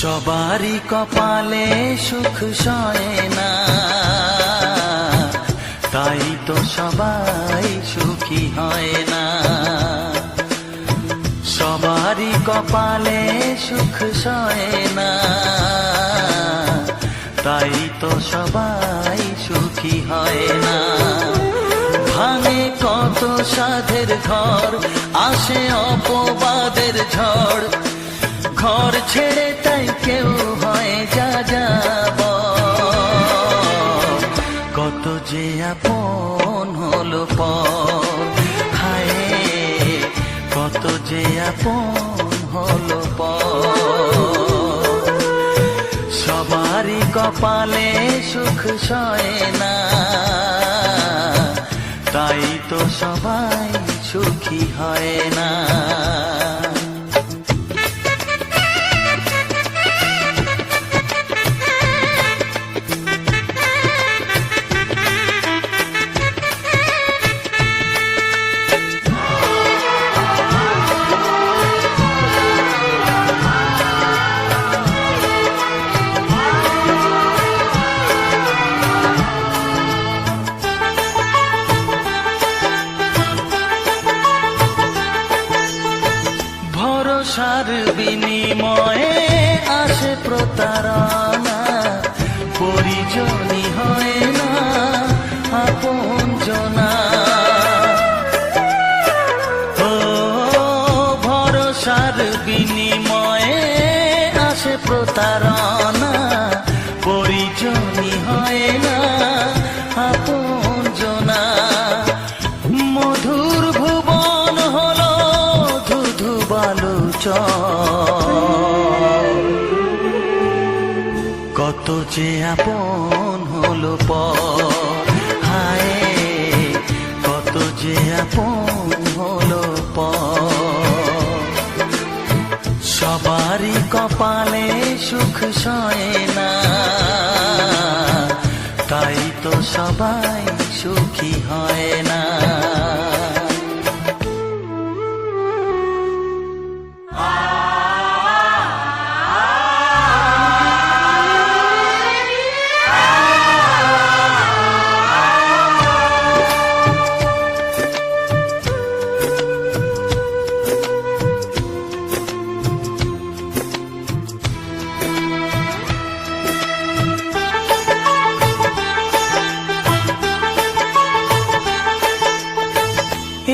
সবারই কপালে সুখ সয় না, তাই তো সবাই সুখী হয় না। সবারই কপালে সুখ সয় না, তাই তো সবাই সুখী হয় না। ভাঙে কত সাধের ঘর, আসে অপবাদের ঝড়, ঘর ছেড়ে তাই কেউ হয় যা যাব। কত যে আপন হলো পর, হায় কত যে আপন হলো পর। সবারই কপালে সুখ সয় না, তাই তো সবাই সুখী হয় না। ভরসার বিনিময়ে আসে প্রতারণা, পরিজনই হয় না আপনজনা। ও ভরসার বিনিময়ে আসে প্রতারণা, পরিজনই হয় না আপনজনা। মধুর ভুবন হলো ধুধু কত যে আপন হলো পর, হায় কত যে আপন হলো পর। সবারই কপালে সুখ সয় না, তাই তো সবাই সুখী হয় না।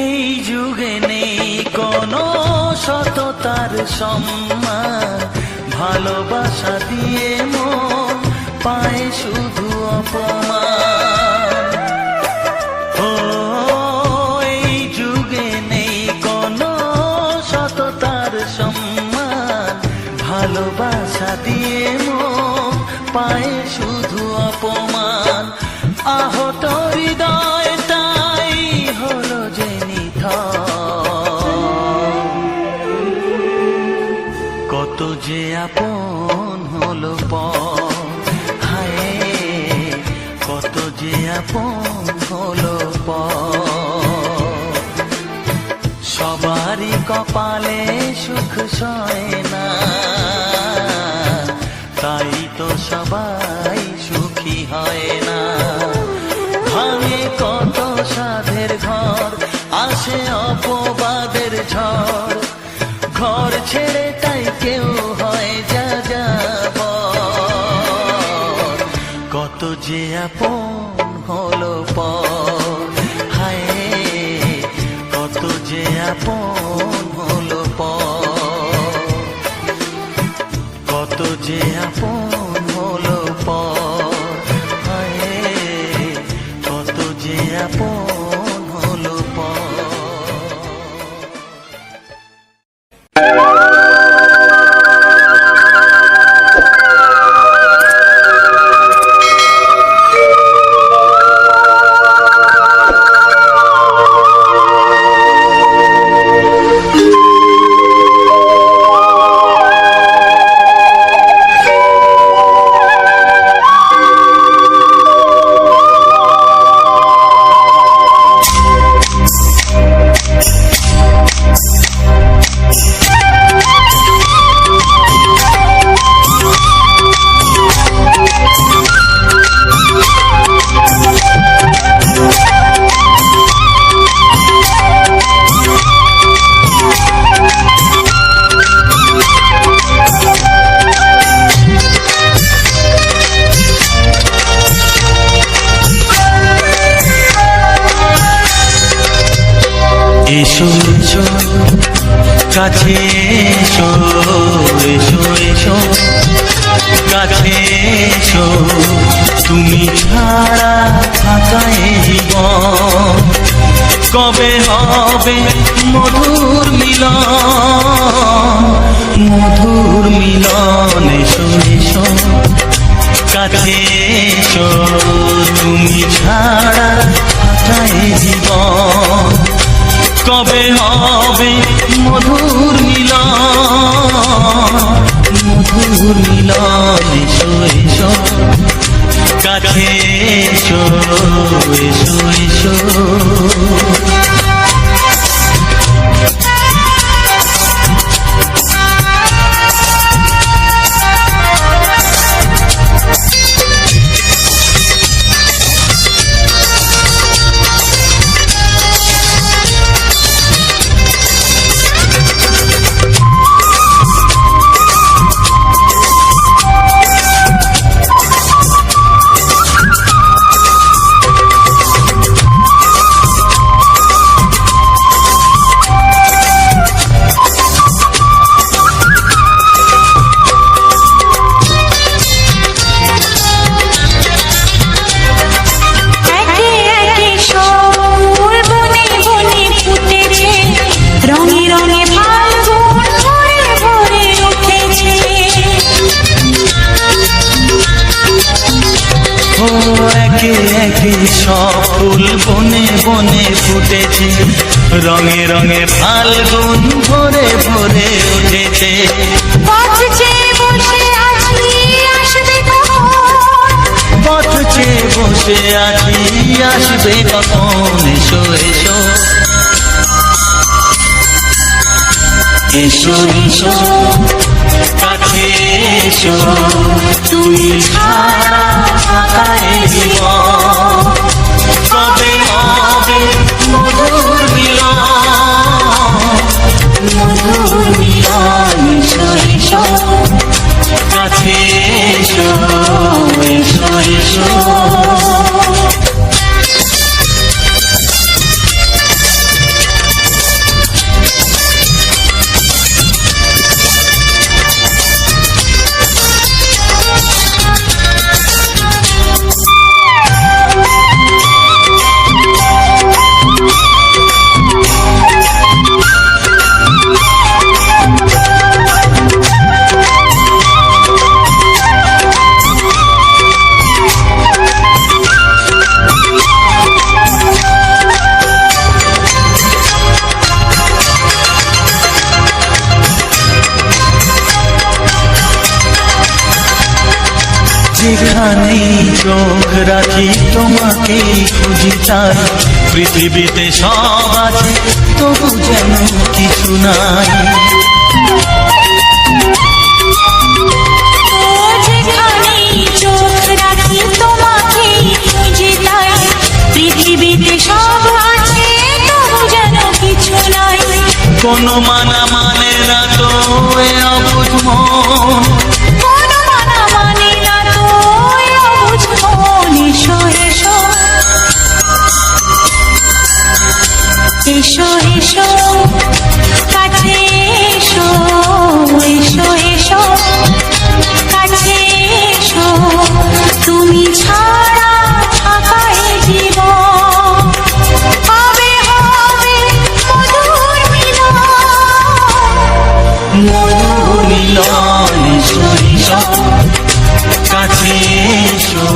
এই যুগে নেই কোনো সততার সম্মান, ভালোবাসা দিয়ে মন পায় শুধু অপমান। ও এই যুগে নেই কোনো সততার সম্মান, ভালোবাসা দিয়ে মন পায় শুধু অপমান। আহত হৃদয় তাই হলো যে কত যে আপন হলো পর, হায় কত যে আপন হলো পর। সবারই কপালে সুখ সয় না, তাই তো সবাই সুখী হয় না। ভাঙে কত সাধের ঘর, আসে অপবাদের ঝড়, ঘর ছেড়ে তাই কেউ হয় যা যাব। কত যে আপন হলো পর, হায় কত যে আপন হলো পর। কত যে আপন হলো পর, হায় কত যে আপন হলো পর। এসো এসো কাছে এসো এসো এসো কাছে এসো তুমি ছাড়া থাকা এ জীবন কবে হবে মধুর মিলন মধুর মিলন এসো এসো কাছে এসো তুমি ছাড়া থাকা এ জীবন কবে হবে মধুর মিলন মধুর মিলন এসো এসো কাছে এসো এসো এসো একে একে সব ফুল বনে বনে ফুটেছে রঙে রঙে ফাল্গুন ভরে ভরে উঠেছে পথ চেয়ে বসে আছি আসবে কখন এসো এসো এসো এসো কাছে এসো তুমি ছাড়া থাকা এ জীবন কবে হবে মধুর মিলন মধুর মিলন এসো এসো কাছে এসো এসো এসো যেখানেই চোখ রাখি তোমাকেই খুঁজি তাই পৃথিবীতে সব আছে তবু যেন কিছু নাই যেখানেই চোখ রাখি তোমাকেই খুঁজি তাই পৃথিবীতে সব আছে তবু যেন কিছু নাই কোনো মানা মানে না তো এ অবুঝ মন এসো এসো কাছে এসো এসো এসো কাছে এসো তুমি ছাড়া থাকা এ জীবন হবে হবে মধুর মিলন মধুর মিলন এসো এসো কাছে এসো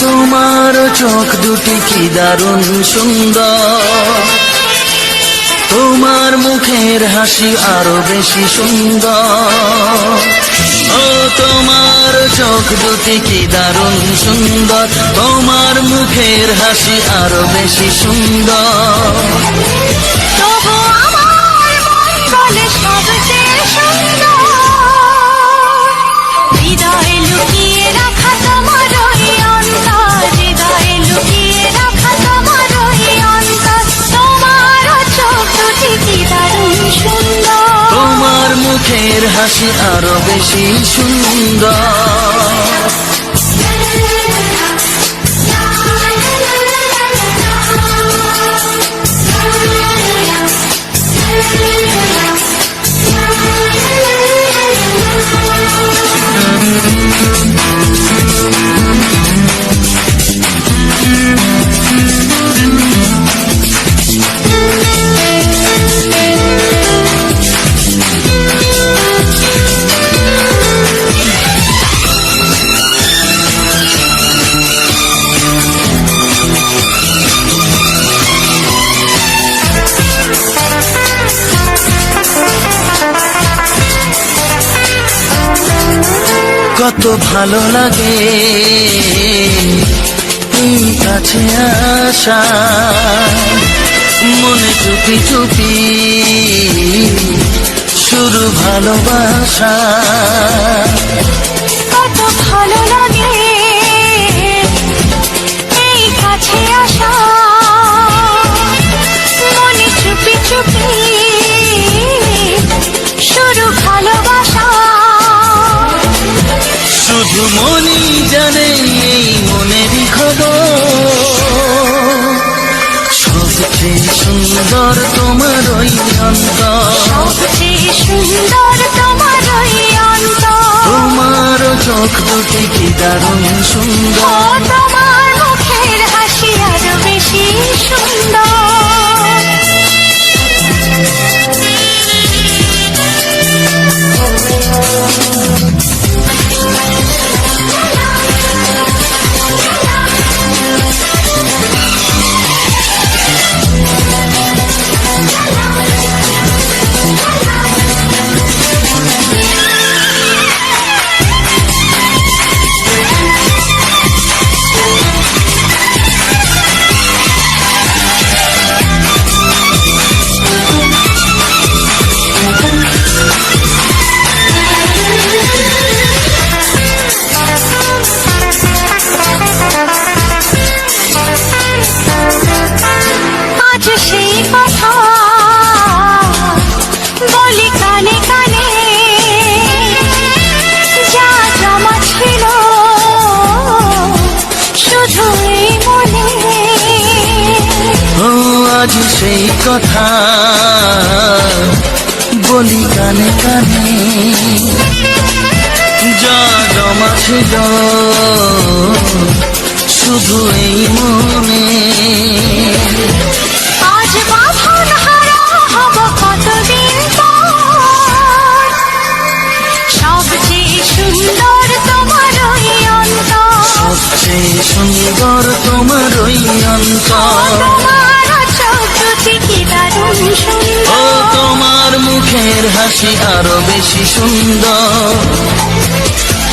তোমার চোখ দুটি কি দারুণ সুন্দর তোমার মুখের হাসি আরো বেশি সুন্দর ও তোমার চোখ দুটি কি দারুণ সুন্দর তোমার মুখের হাসি আরো বেশি সুন্দর তবু আমার মন বলে সবচেয়ে সুন্দর হৃদয়ে লুকিয়ে রাখা তোমার ওই অন্তর হৃদয়ে লুকিয়ে রাখা তোমার ওই অন্তর তোমার চোখ দুটি কি দারুণ সুন্দর তোমার মুখের মুখের হাসি আরো বেশি সুন্দর। কত ভালো লাগে এই কাছে আসা, মনে চুপি চুপি শুরু ভালোবাসা। কত ভালো লাগে এই কাছে আসা, মনে চুপি চুপি শুরু ভালোবাসা। শুধু মনই জানে এই মনেরই খবর, সবচেয়ে সুন্দর তোমার ওই অন্তর, সবচেয়ে সুন্দর তোমার ওই অন্তর। তোমার চোখ দুটি কি দারুণ ও সুন্দর। তোমার মুখের হাসি আরো বেশি সুন্দর। আজ সেই কথা বলি কানে কানে, যা জমা ছিল শুধু এই মনে। ও আজ সেই কথা বলি কানে কানে, যা জমা ছিল শুধু এই মনে। আজ বাঁধন হারা হব কতদিন পর, সবচেয়ে সুন্দর তোমার ওই অন্তর। সবচেয়ে সুন্দর তোমার ওই অন্তর, তোমার চোখ দুটি কি দারুণ ও সুন্দর। তোমার মুখের হাসি আরো বেশি সুন্দর।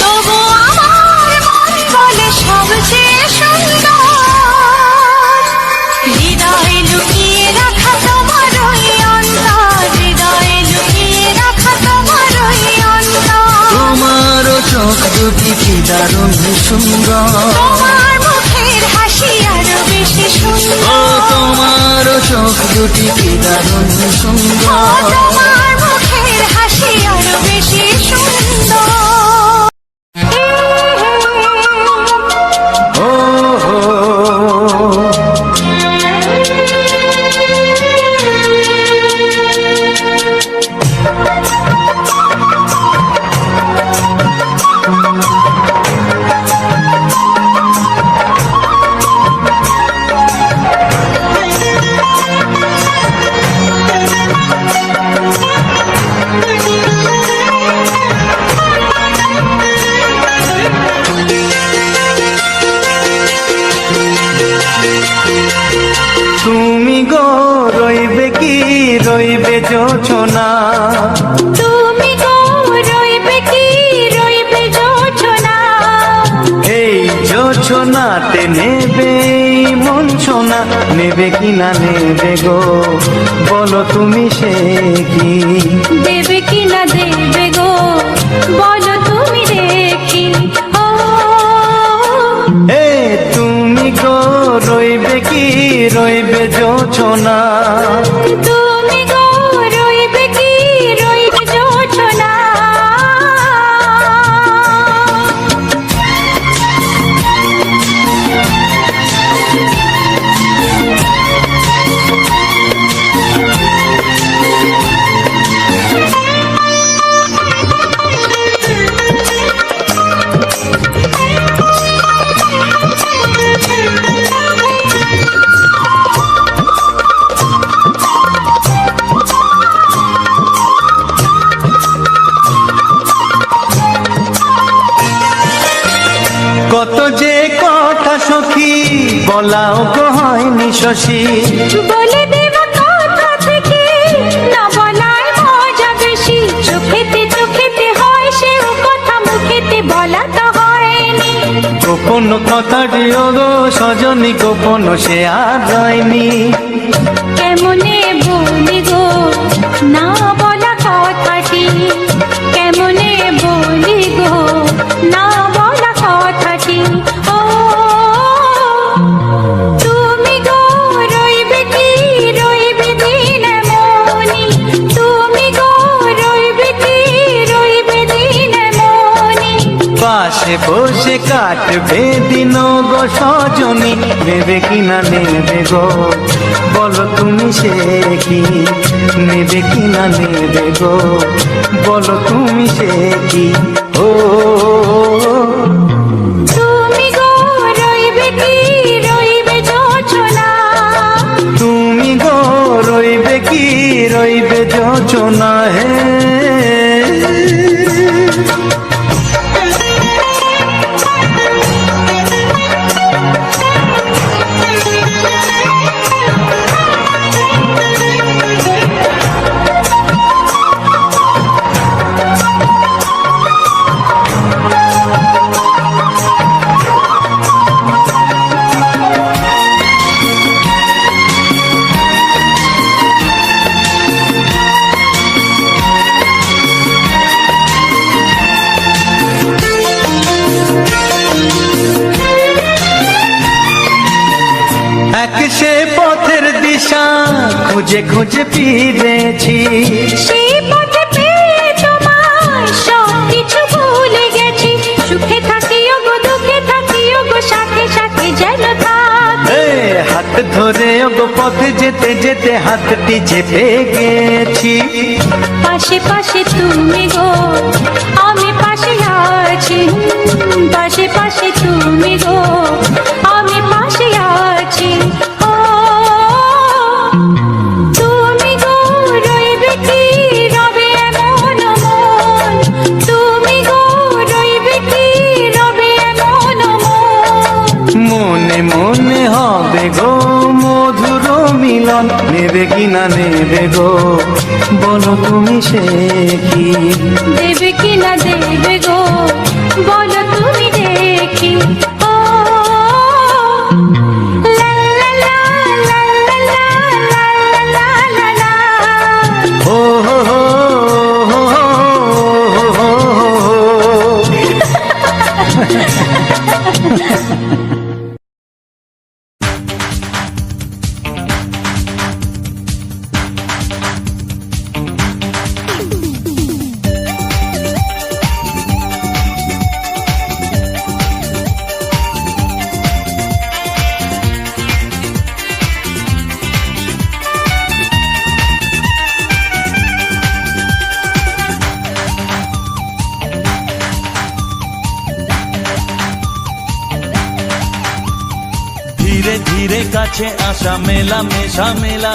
তবু আমার মন বলে সবচেয়ে সুন্দর, হৃদয়ে লুকিয়ে রাখা তোমার ওই অন্তর, হৃদয়ে লুকিয়ে রাখা তোমার ওই অন্তর। তোমার চোখ দুটি কি দারুণ সুন্দর। তোমার মুখের হাসি আরো বেশি ও সুন্দর। তোমার চোখ দুটি কি দারুণ ও সুন্দর। তোমার মুখের হাসি আরো বেশি সুন্দর। ও হো। তুমি গো রইবে কি রইবে যোছনা, তুমি গো রইবে কি রইবে যোছনা, এই যোছনাতে নেবে মন সোনা, নেবে কি না নেবে গো বলো তুমি সে কি। দেবে কি না দেবে গো বলো তুমি দেখি। ও এ তুমি গো রইবে কি রইবে যোছনা, তুমি গো রইবে কি রইবে যোছনা, বলাও গো হয়নি শশী। বলে দেব কথা থেকে না বলায় মজা বেশি, চোখেতে হয় সেও কথা মুখেতে বলা তো হয়নি। গোপন কথাটি ওগো সজনী গোপন সে আর রয়নি। কেমনে বলি গো না বলা কথাটি, কেমনে বলি গো না বলা কথাটি। ও তুমি গো রইবে কি রইবে দিন মনি, তুমি গো রইবে কি রইবে দিন মনি। পাশে বসে কাটবে দিন গো সজনী, নেবে কি না নেবে গো বলো তুমি সে কি, নেবে কি না নেবে গো বলো তুমি সে কি। ও তুমি গো রইবে কি রইবে যোচনা, তুমি গো রইবে কি রইবে যোচনা হে। এক সে পথের দিশা খুঁজে খুঁজে ফিরেছি, সেই পথে পেয়ে তোমার সব কিছু ভুলে গেছি। সুখে থাকিও গো দুঃখে থাকিও গো সাথে সাথে যেন থাক। হাত ধরে ওগো পথে যেতে যেতে হাতটি চেপে গেছি। পাশে পাশে তুমি গো আমি পাশে আছি, পাশে পাশে তুমি গো আমি পাশে আছি। ও তুমি গো রইবে কি রবে এমন মন, তুমি গো রইবে কি রবে এমন মন। মনে মনে হবে গো মধুর মিলন, নেবে কি না নেবে গো বলো তুমি সে কি, দেবে কি না দেবে গো বলো তুমি দেখি। ও লা লা লা লা লা লা লা লা লা। ও হো হো হো হো হো হো। ধীরে ধীরে কাছে আসা মেলা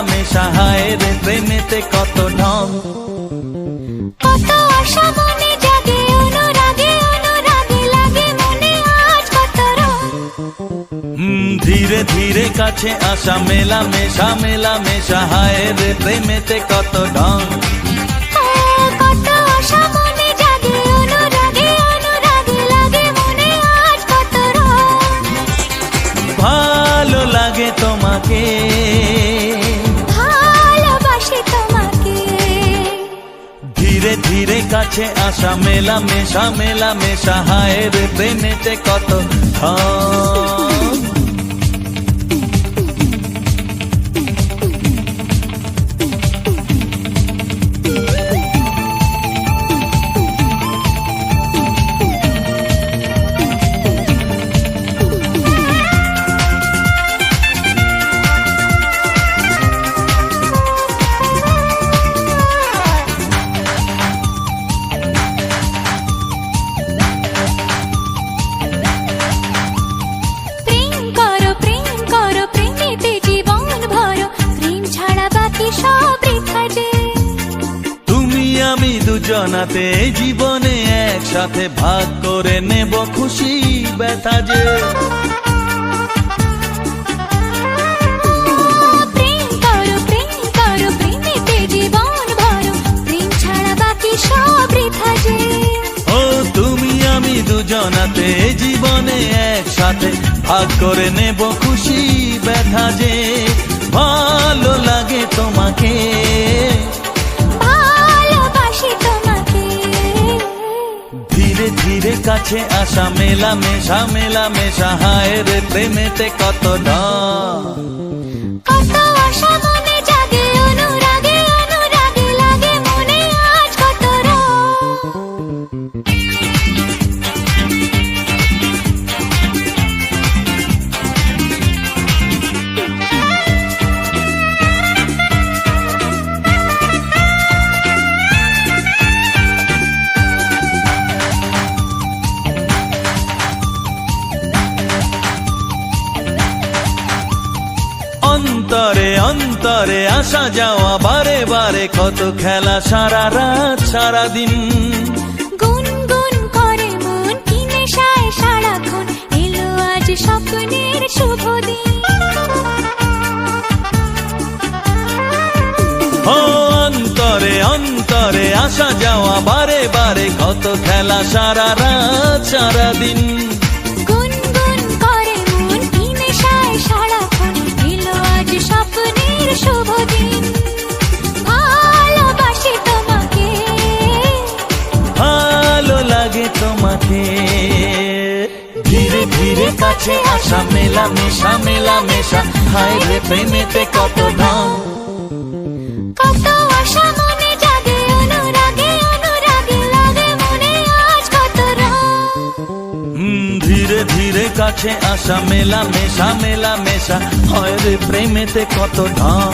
মেশা হায় রে প্রেমেতে কত ঢং। কত আশা মনে জাগে অনুরাগে অনুরাগে লাগে মনে আজ কত রং। ধীরে ধীরে কাছে আসা মেলা মেশা হায় রে প্রেমেতে কত ঢং। কত আশা মনে জাগে অনুরাগে অনুরাগে লাগে মনে আজ কত রং। ভালো লাগে তোমাকে ভালোবাসি তোমাকে। ধীরে ধীরে কাছে আসা মেলা মেশা হায় রে প্রেমেতে কত ঢং। দুজনাতে জীবনে একসাথে ভাগ করে নেব খুশি ব্যথা যে জনাতে জীবনে একসাথে ভাগ করে নেব খুশি ব্যথা যে ভালো লাগে তোমাকে ভালোবাসি তোমাকে ধীরে ধীরে কাছে আসা মেলামেশা মেলামেশা হায় রে প্রেমেতে কত ঢং কত আশা মনে জাগে অনুরাগে অনুরাগে লাগে মনে আজ কত অন্তরে অন্তরে আসা যাওয়া বারে বারে কত খেলা সারা রাত সারা দিন গুনগুন করে মন কি নেশায় সারাক্ষণ এলো আজ স্বপ্নের শুভ দিন ও অন্তরে অন্তরে আসা যাওয়া বারে বারে কত খেলা সারা রাত সারা দিন গুনগুন করে মন কি নেশায় সারাক্ষণ এলো আজ স্বপ্নের শুভ দিন ভালোবাসি তোমাকে ভালো লাগে তোমাকে ধীরে ধীরে কাছে আসা মেলামেশা মেলামেশা হায় রে প্রেমেতে কত ঢং কত আশা মনে জাগে অনুরাগে অনুরাগে লাগে মনে আজ কত ধীরে ধীরে কাছে আসা মেলামেশা মেলামেশা হয় রে প্রেমেতে কত ঢং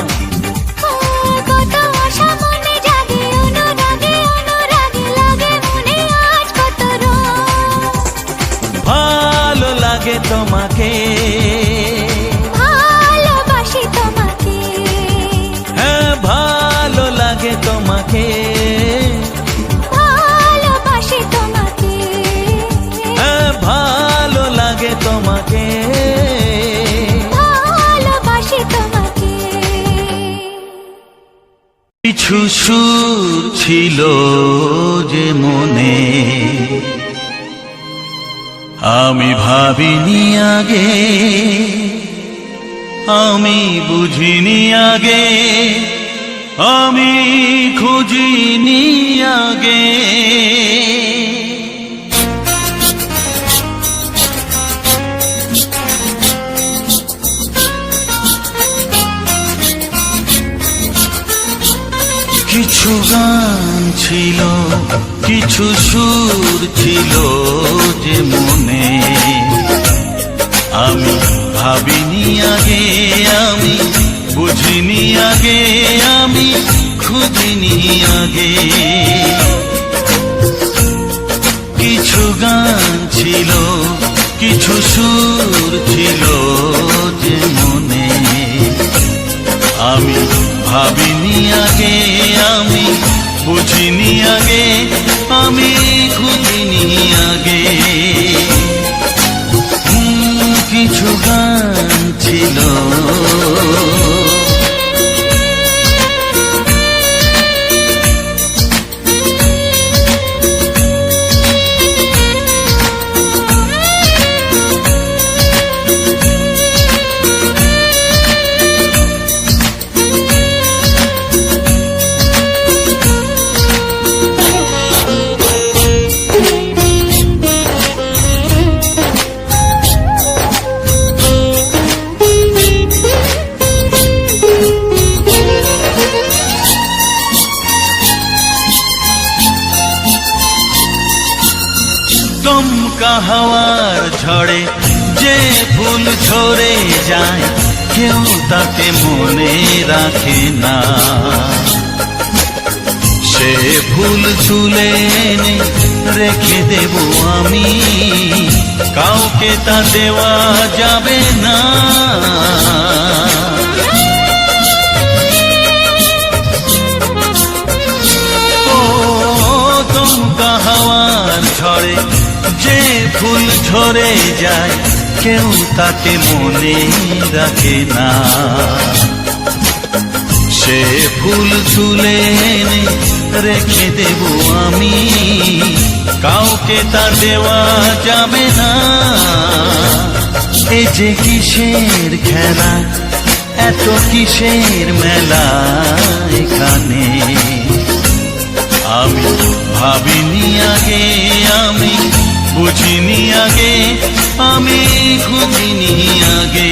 কত আশা মনে জাগে অনুরাগে অনুরাগে লাগে মনে আজ কত ভালো লাগে তোমাকে ভালোবাসি তোমাকে হ্যাঁ ভালো লাগে তোমাকে ভালোবাসি তোমাকে হ্যাঁ ভালো লাগে তোমাকে ভালোবাসি তোমাকে কিছু সুর ছিল যে মনে আমি ভাবিনি আগে আমি বুঝিনি আগে আমি খুঁজিনি আগে কিছু গান ছিল কিছু সুর ছিল যে মনে আমি ভাবিনি আগে আমি বুঝিনি আগে আমি খুঁজিনি আগে কিছু গান ছিল কিছু সুর ছিল যে মনে আমি ভাবিনি আগে আমি বুঝিনি আগে আমি খুঁজিনি আগে কিছু গান ছিল দমকা হাওয়ার ঝড়ে যে ফুল ঝরে যায় কেউ তাকে মনে রাখে না সে ফুল তুলে এনে রেখে দেব আমি কাউকে তা দেওয়া যাবে না ও দমকা হাওয়ার ঝড়ে যে ফুল ঝরে যায় কেউ তাকে মনে রাখে না সে ফুল তুলে এনে রেখে দেব আমি, কাউকে তা দেওয়া যাবে না। এ যে কিসের খেলা, এত কিসের মেলা এখানে, আমি ভাবিনি আগে, আমি বুঝিনি আগে, আমি খুঁজিনি আগে।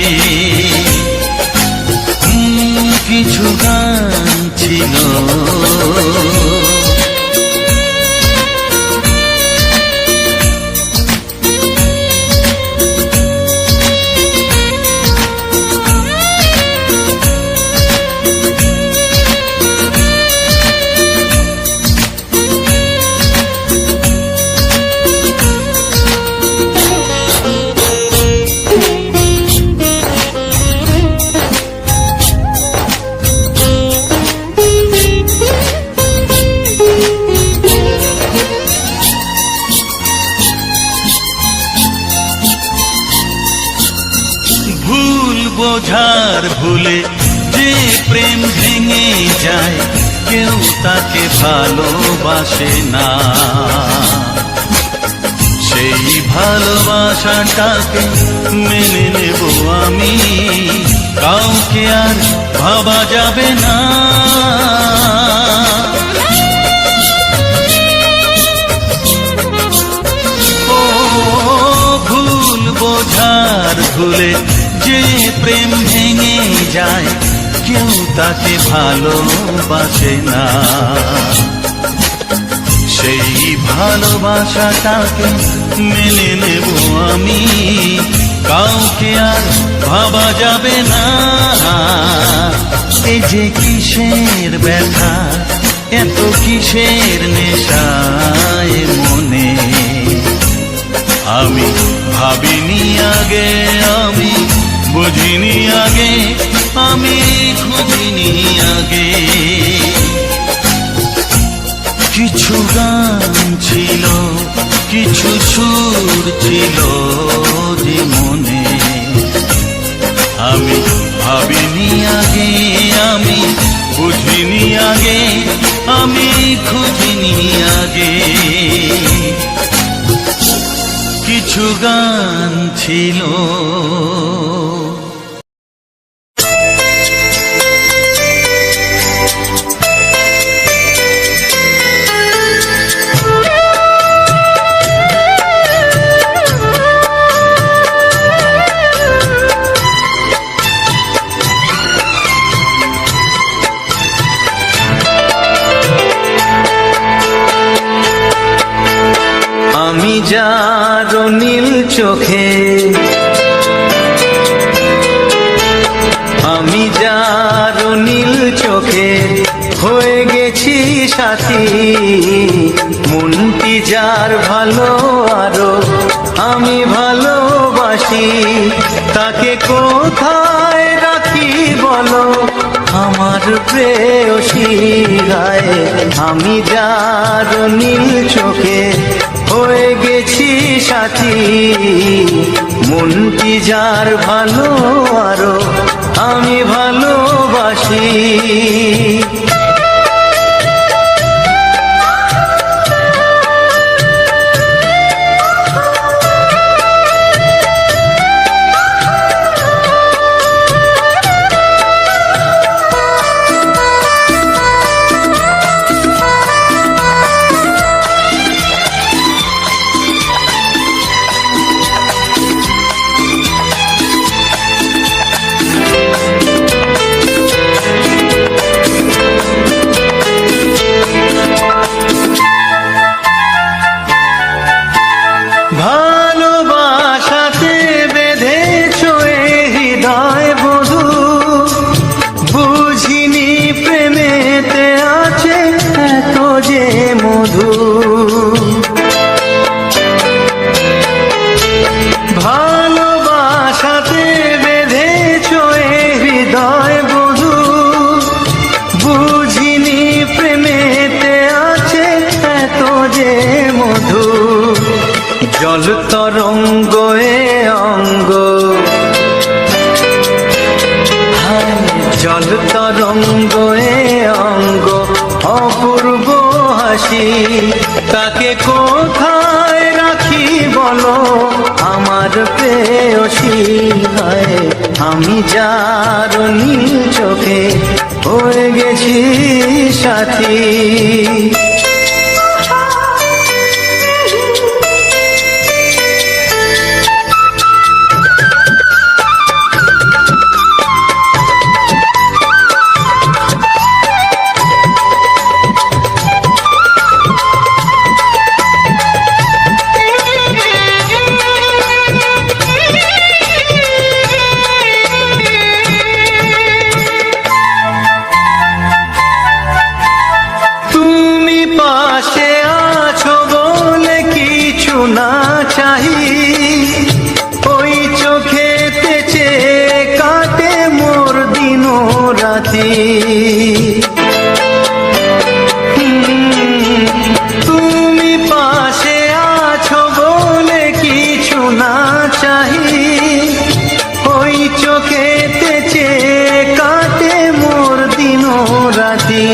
কিছু গান ছিল বোঝার ভুলে যে প্রেম ভেঙে যায়, কেউ তাকে ভালোবাসে না। সেই ভালোবাসাটাকে মেনে নেব আমি, কাউকে আর ভাবা যাবে না। ও ভুল বোঝার ভুলে যে প্রেম ভেঙে যায়, কেউ তাকে ভালোবাসে না। সেই ভালোবাসাটাকে মেনে নেব আমি, কাউকে আর ভাবা যাবে না। এই যে কিসের ব্যথা, এত কিসের নেশায় মনে, আমি ভাবিনি আগে, আমি বুঝিনি আগে, আমি খুঁজিনি আগে। কিছু গান ছিল, কিছু সুর ছিল যে মনে, আমি ভাবিনি আগে, আমি বুঝিনি আগে, আমি খুঁজিনি আগে। কিছু গান ছিল। আমি যার নীল চোখে, আমি যার নীল চোখে হয়ে গেছি সাথী, মনটি যার ভালো আরো আমি ভালোবাসি, তাকে কোথায় রাখি বলো আমার প্রেয়সী গায়ে। আমি যার নীল চোখে হয়ে গেছি সাথী, মনটি যার ভালো আরো আমি ভালোবাসি। ভালোবাসাতে বেঁধেছ হৃদয় বধু, বুঝিনি প্রেমেতে আছে এত যে মধু। ভালোবাসাতে বেঁধেছ হৃদয় বধু, বুঝিনি প্রেমেতে আছে এত যে মধু। জল তরঙ্গ এ অঙ্গ, জল তরঙ্গ এ অঙ্গ অপূর্ব হাসি, তাকে কোথায় রাখি বলো আমার প্রেয়সী। হায় আমি যার নীল চোখে হয়ে গেছি সাথী। পাশে আছো বলে কিছু না চাহি, ওই চোখেতে চেয়ে কাটে মোর দিন রাতি। তুমি পাশে আছো বলে কিছু না চাহি, ওই চোখেতে চেয়ে কাটে মোর দিন রাতি।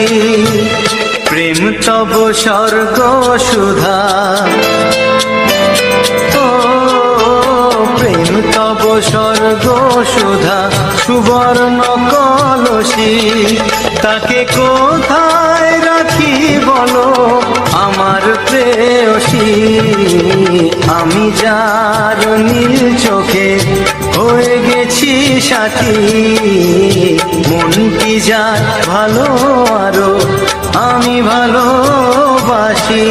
প্রেম তব স্বর্গ সুধা, ও প্রেম তব স্বর্গ সুধা সুবর্ণ কলসী, তাকে কোথায় রাখি বলো আমার প্রেয়সী। আমি যার নীল চোখে হয়ে গেছি সাথী, মন কি যার ভালো আরো আমি ভালোবাসি।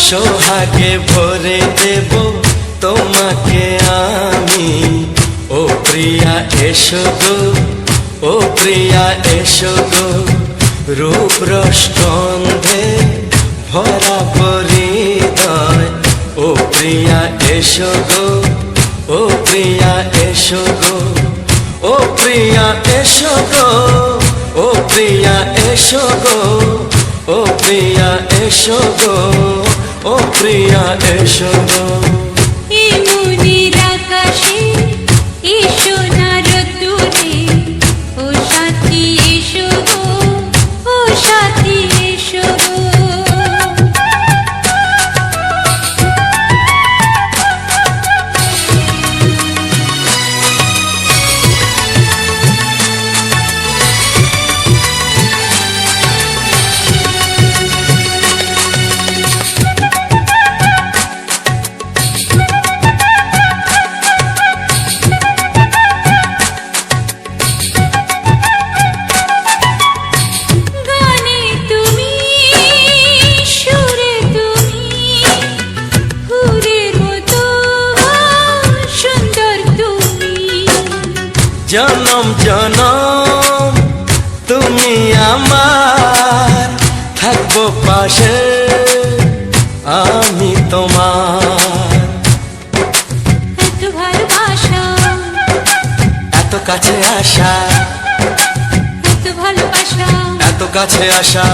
সোহাগে ভরে দেব তোমাকে আমি, ও প্রিয়া এসো গো, ও প্রিয়া এসো গো। রূপ রসগন্ধে ভরা পরিদয়, ও প্রিয়া এসো গো, ও প্রিয়া এসো গো, ও প্রিয়া এসো গো, ও প্রিয়া এসো গো, ও প্রিয়া এসো গো, ও প্রিয়া এসো গো। মনের আকাশে এসো না রোদ্দুরে, ও সাথী এসো গো, ও সাথী এসো গো। জনম জনম তুমি আমার, থাকবো পাশে আমি তোমার। এত ভালোবাসা, এত কাছে আসা, এত ভালোবাসা, এত কাছে আসা,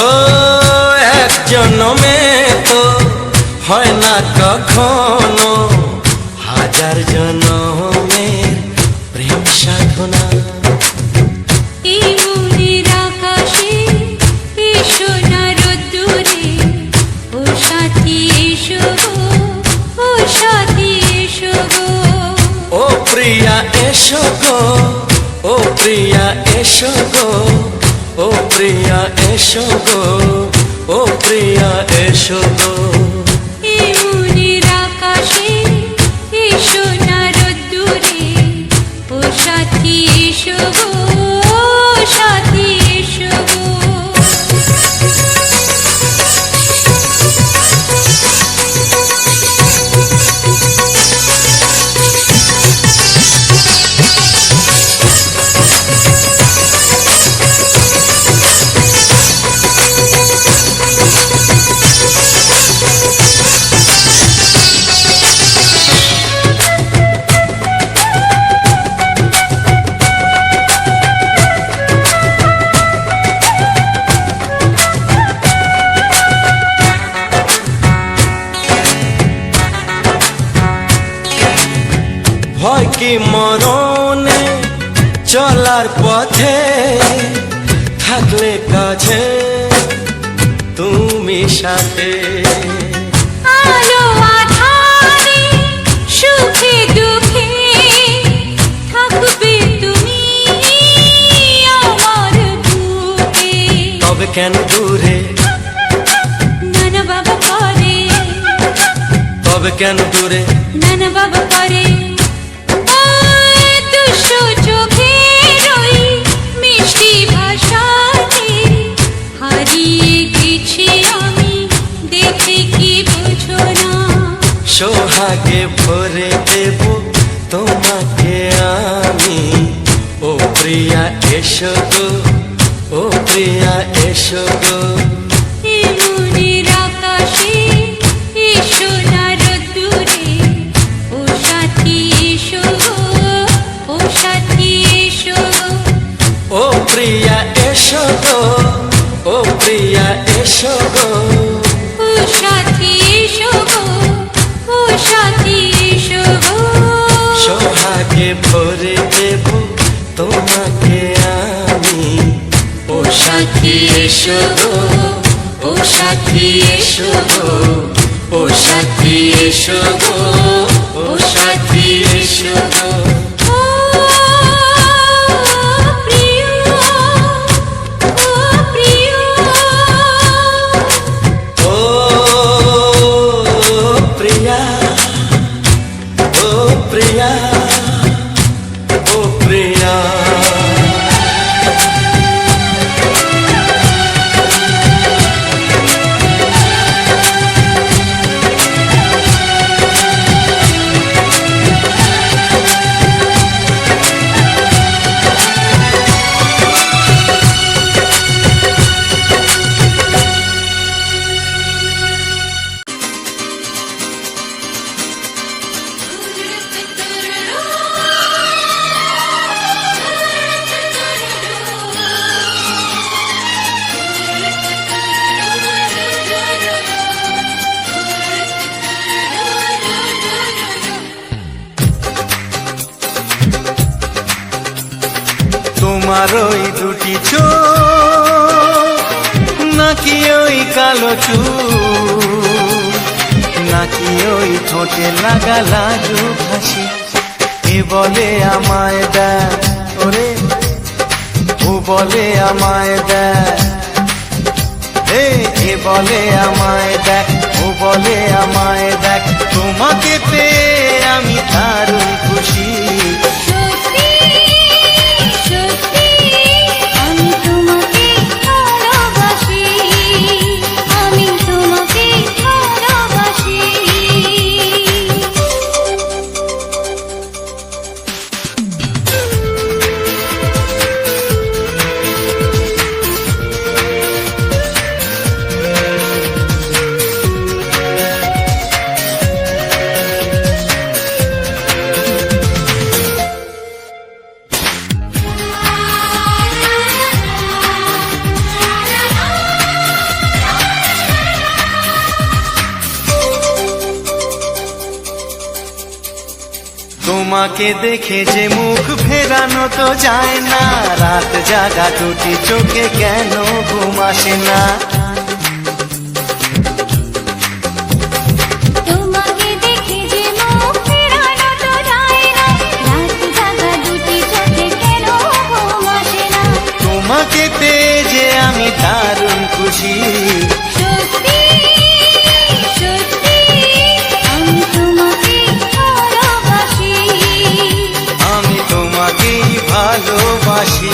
ও এক জন্মে তো হয় না কখনো, হাজার জন্মের প্রেম সাধনা। এই মনের আকাশে এসো না রোদ্দুরে, ও সাথী এসো গো, ও সাথী এসো গো। ও প্রিয়া এসো গো, ও প্রিয়া এসো গো, ও প্রিয়া এসো গো, ও প্রিয়া এসো গো। এই মনের আকাশে এসো না রোদ্দুরে, কি মরণে চলার পথে থাকলে কাছে তুমি সাথে। আলো আঁধারে সুখে দুঃখে থাকবে তুমি আমার বুকে। তবে কেন দূরে, নানা বাবা করে, তবে কেন দূরে, নানা বাবা করে। ওই দুষ্টু চোখের ওই মিষ্টি ভাষাতে হারিয়ে গেছি আমি, দেখে কি বুঝো না। সোহাগে ভরে দেব তোমাকে আমি, ও প্রিয়া এসো গো, ও প্রিয়া এসো গো। এ মনের আকাশে এসো না রোদ্দুরে, ও সাথী এসো গো, ও সাথী এসো গো। ও প্রিয়া এসো গো, ও প্রিয়া এসো গো। ও সাথী এসো গো, ও সাথী এসো গো। সোহাগে ভরে দেব তোমাকে আমি, ও সাথী এসো গো, ও সাথী এসো গো, ও সাথী এসো গো, ও সাথী এসো গো। ও প্রিয়, ও প্রিয়, ও প্রিয়া, ও প্রিয়া, ও প্রিয়া। তোমার ওই দুটি চোখ, নাকি ওই কালো চুল, নাকি ওই ঠোঁটে লাগা লাজু হাসি, এ বলে আমায় দেখ ওরে, ও বলে আমায় দেখ, এ বলে আমায় দেখ, ও বলে আমায় দেখ, তোমাকে পেয়ে আমি দারুণ খুশি। সত্যি সত্যি আমি তোমাকে ভালোবাসি, আমি তোমাকে ভালোবাসি। তোমাকে দেখে যে মুখ ফেরানো তো যায় না, রাত জাগা দুটি চোখে কেন ঘুম আসে না। তোমাকে দেখে যে মুখ ফেরানো তো যায় না, রাত জাগা দুটি চোখে কেন ঘুম আসে না। তোমাকে পেয়ে যে আমি দারুণ খুশি। সত্যি সত্যি আমি তোমাকে ভালোবাসি, আমি তোমাকেই ভালোবাসি।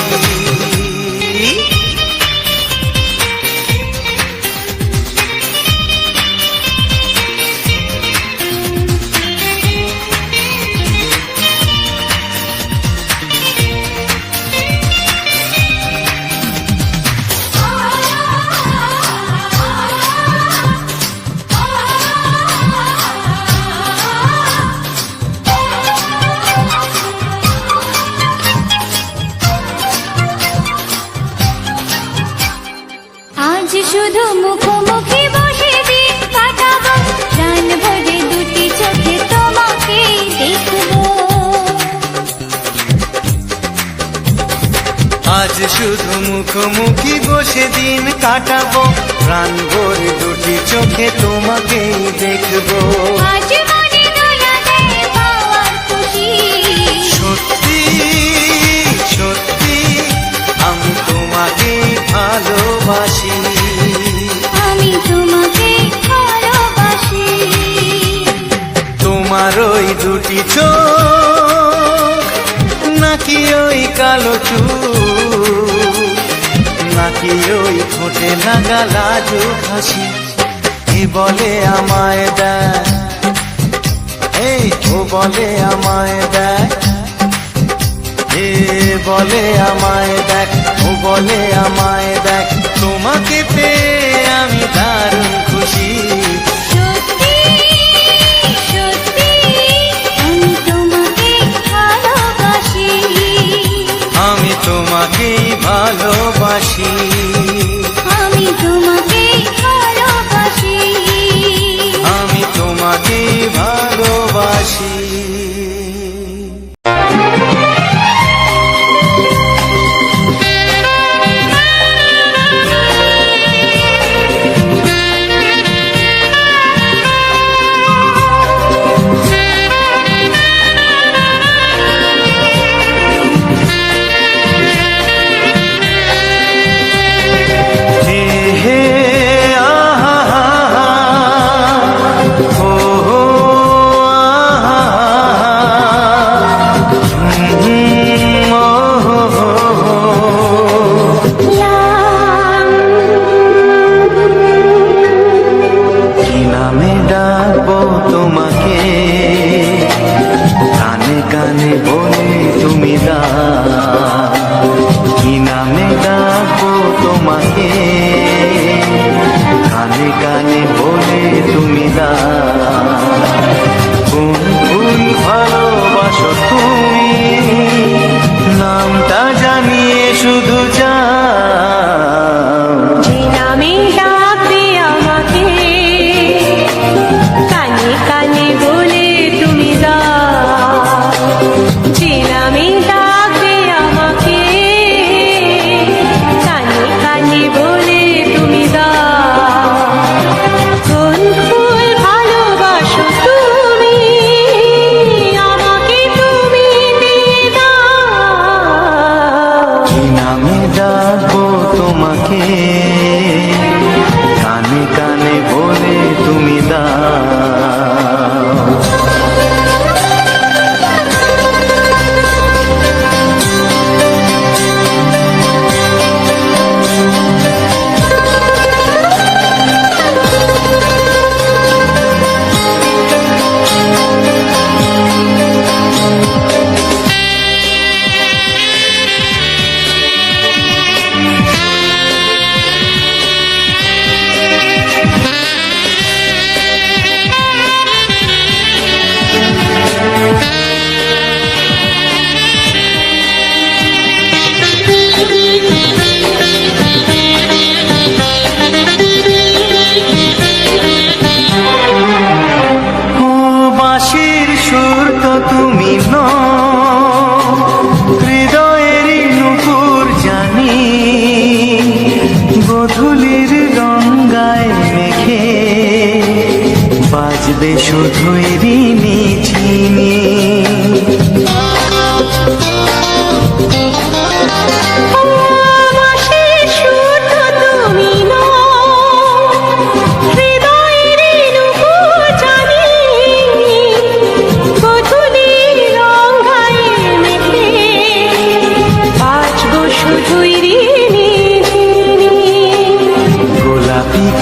আজ শুধু মুখোমুখি বসে দিন কাটাবো, প্রাণ ভরে দুটি চোখে তোমাকে দেখবো। আজ শুধু মুখোমুখি বসে দিন কাটাবো, প্রাণ ভরে দুটি চোখে তোমাকেই দেখবো। আজ মনে দোলা দেয় পাওয়ার খুশি, সত্যি সত্যি আমি তোমাকে ভালোবাসি, আমি তোমাকে ভালোবাসি। তোমার ওই দুটি চোখ, নাকি ওই কালো চুল, নাকি ওই ঠোঁটে লাগা লাজুক হাসি, এ বলে আমায় দেয়, এই ও বলে আমায় দেয়, এ বলে আমায় দেখ, ও বলে আমায় দেখ, তোমাকে পেয়ে আমি দারুণ খুশি। সত্যি সত্যি আমি তোমাকে ভালোবাসি, আমি তোমাকেই ভালোবাসি, আমি তোমাকে ভালোবাসি। আমি তোমাকেই ভালোবাসি।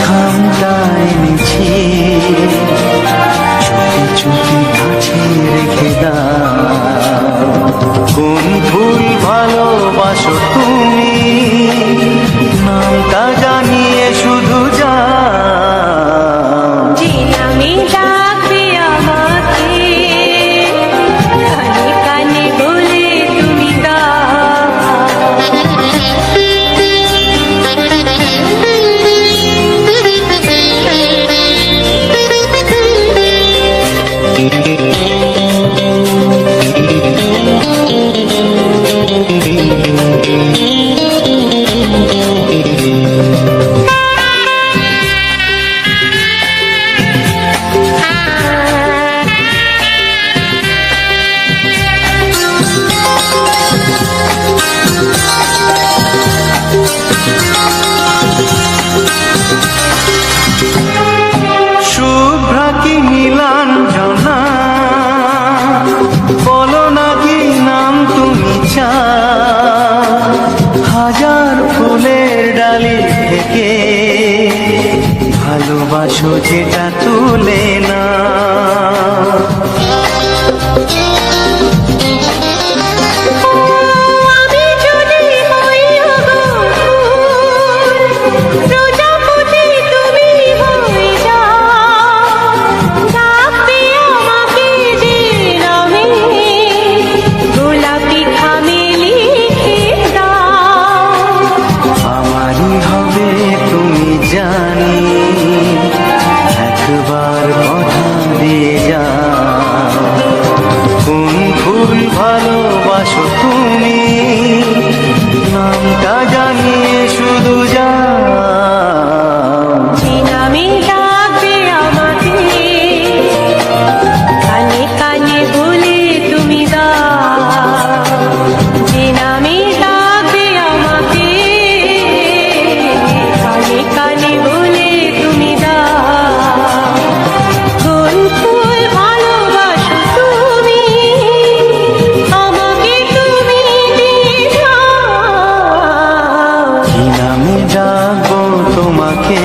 খামটায় নিচে চুপি চুপি কাছে রেখে থেকে ভালোবাসো যেটা তুলে না। আমি যদি হই প্রজাপতি তুমি হয়ে যাও, ডাকবে আমাকে যে নামে, গোলাপি খামে লিখে দাও। আমারই হবে তুমি জানি, একবার কথা দিয়ে যাও। কোন ফুল ভালোবাসো তুমি, নামটা জানিয়ে শুধু যাও। যে নামে ডাকবে আমাকে, কানে কানে বলে তুমি দাও। যে নামে ডাকবে আমাকে, কানে কানে বলে তুমি দাও। কোন ফুল ভালোবাসো তুমি, আমাকে তুমি দিয়ে যাও। কি নামে ডাকবো তোমাকে,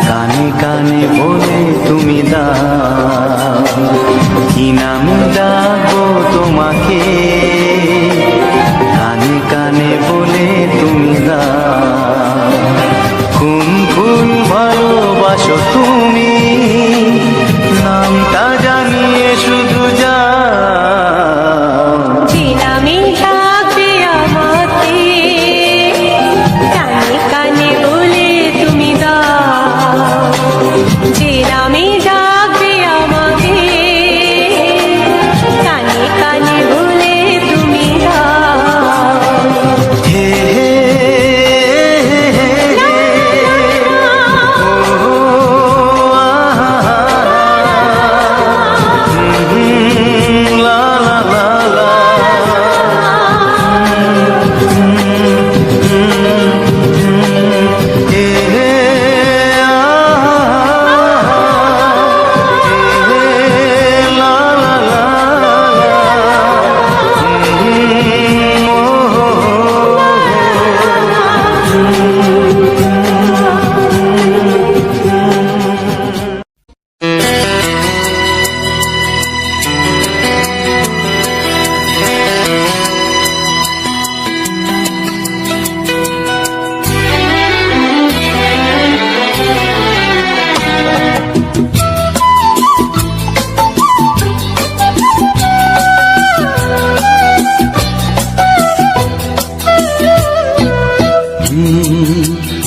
কানে কানে বলে তুমি দাও। কি নামে ডাকবো তোমাকে, কানে কানে বলে তুমি দাও। কোন ফুল ভালোবাসো তুমি, নামটা জানিয়ে শুধু যাও। যে নামে ডাকবে আমাকে, কানে কানে বলে তুমি দাও। যে নামে ডাকবে আমাকে, কানে কানে বলে তুমি দাও। হে হে হে ও আহা লা লা লা লা হে হে লা লা লা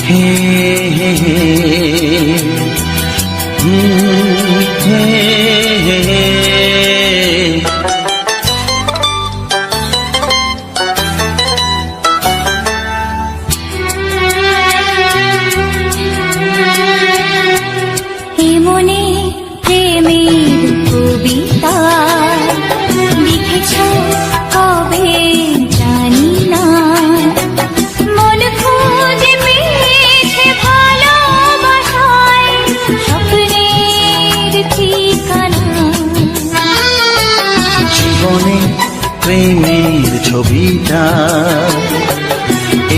হে হে হে হে হে। এমনি প্রেমের কবিতা লিখেছ কবে জানি না, মন খুঁজে পেয়েছে ভালোবাসায় স্বপ্নের ঠিকানা। জীবনে প্রেমের ছবিটা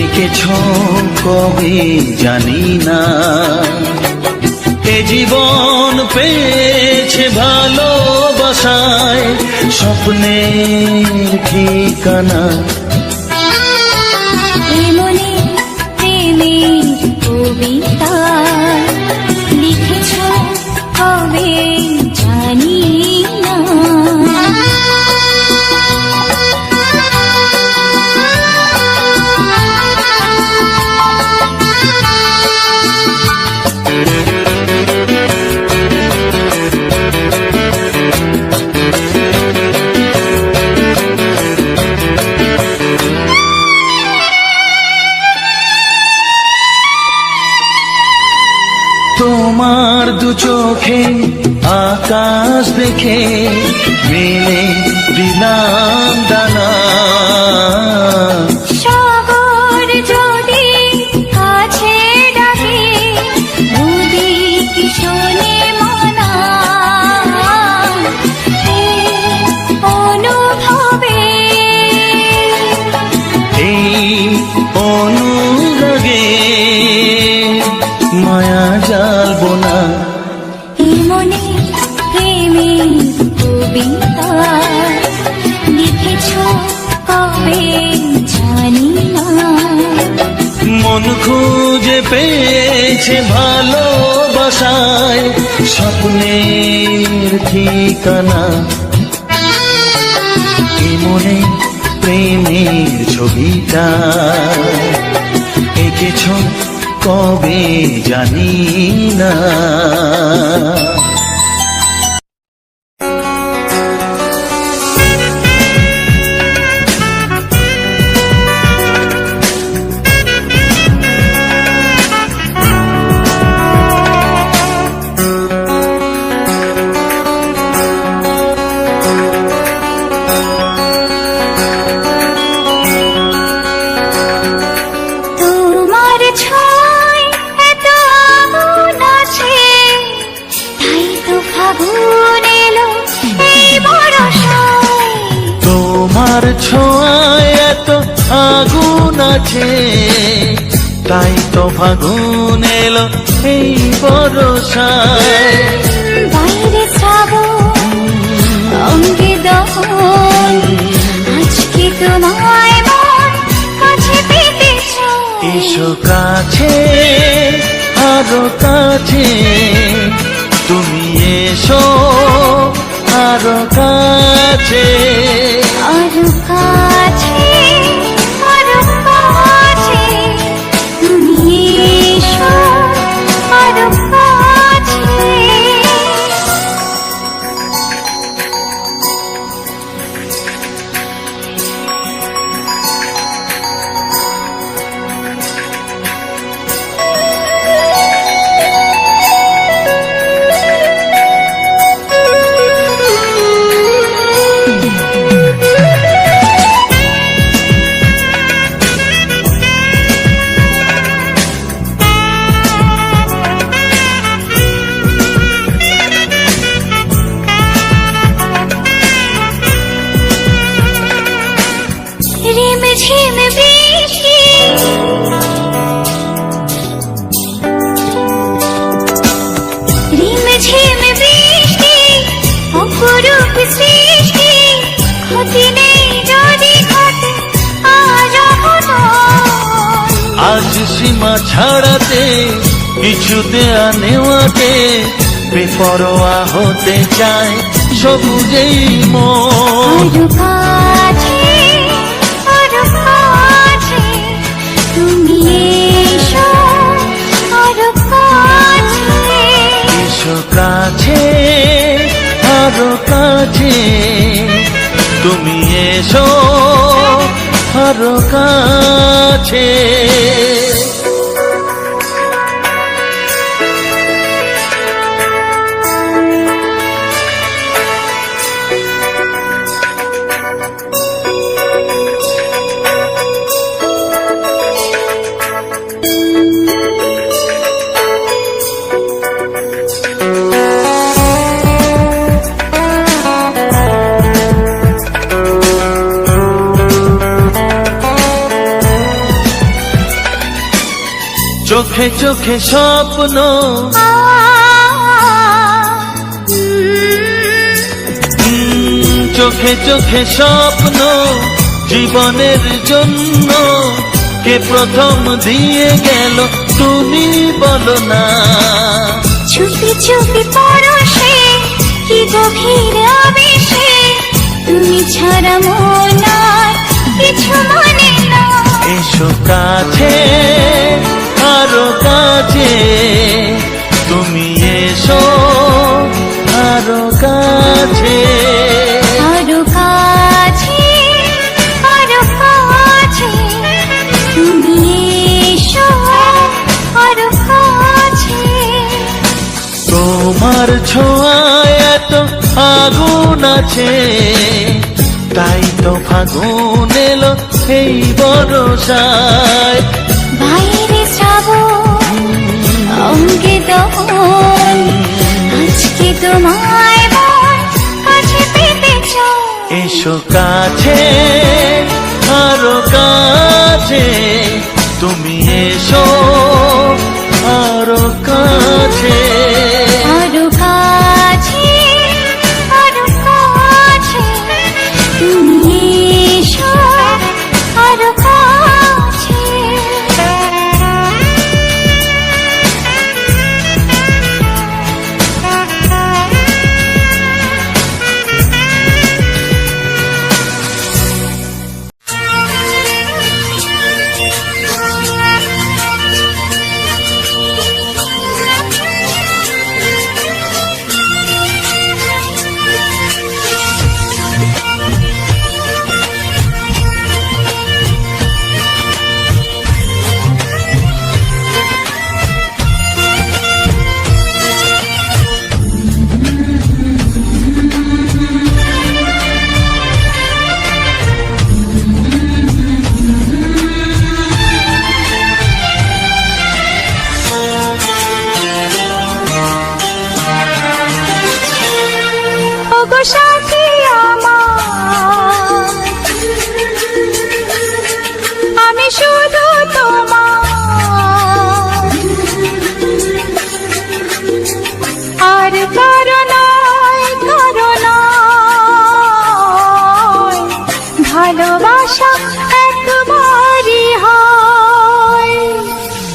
এঁকেছ কবে জানি না। এ জীবন পেয়েছে ভালোবাসায় স্বপ্নের ঠিকানা। এমনি প্রেমের কবিতা লিখেছ কবে জানি না। তোমার দু চোখে আকাশ দেখে মেলে দিলাম দানা। সাগর যদি কাছে ডাকে, নদী কি শোনে মনা। এই অনুভবে এই অনুরাগে জ্বালবো না। এই মনে প্রেমের কবিতা লিখেছ কবে জানি না। মন খুঁজে পেয়েছে ভালোবাসায় স্বপ্নের ঠিকানা। এ মনে প্রেমের ছবিটা এঁকেছ কবে জানি না। তোমার ছোঁয়ায় এত আগুন আছে, তাই তো ফাগুন এলো এই বরষায়। তোমার ছোঁয়ায় এত আগুন আছে, তাই তো ফাগুন এলো এই বরষায়। বাইরে শ্রাবণ অঙ্গে দহন, আজকে তোমায় মন কাছে পেতে চায়। এসো কাছে আরো কাছে, তুমি এসো আরো কাছে। আরো কাছে, আরো কাছে, তুমি এসো আরো কাছে। ঝিম বৃষ্টি, রিম ঝিম বৃষ্টি, অপরূপ সৃষ্টি, ক্ষতি নেই যদি ঘটে আজ অঘটন। আজ সীমা ছাড়াতে কিছু দেয়া নেওয়াতে বেপরোয়া হতে চায় সবুজেই মন। আরো কাছে, আরো কাছে, তুমি এসো আরো কাছে। এসো কাছে আরো কাছে, তুমি এসো আরো কাছে। চোখে চোখে স্বপ্ন, চোখে চোখে স্বপ্ন জীবনের জন্য কে প্রথম দিয়ে গেল তুমি বলো না। চুপি চুপি পরশে কি গভীর আবেশে, তুমি ছাড়া মন আর কিছু মনে না। এসো কাছে আরো কাছে, তুমি এসো আরো কাছে। আরো কাছে, আরো কাছে, তুমি এসো আরো কাছে। তোমার ছোঁয়ায় এত আগুন আছে, তাই তো ফাগুন এলো এই বরষায়। বাইরে শ্রাবণ অঙ্গে দহন, আজকে তোমায় মন কাছে পেতে চায়। এসো কাছে আরো কাছে, তুমি এসো আরো কাছে।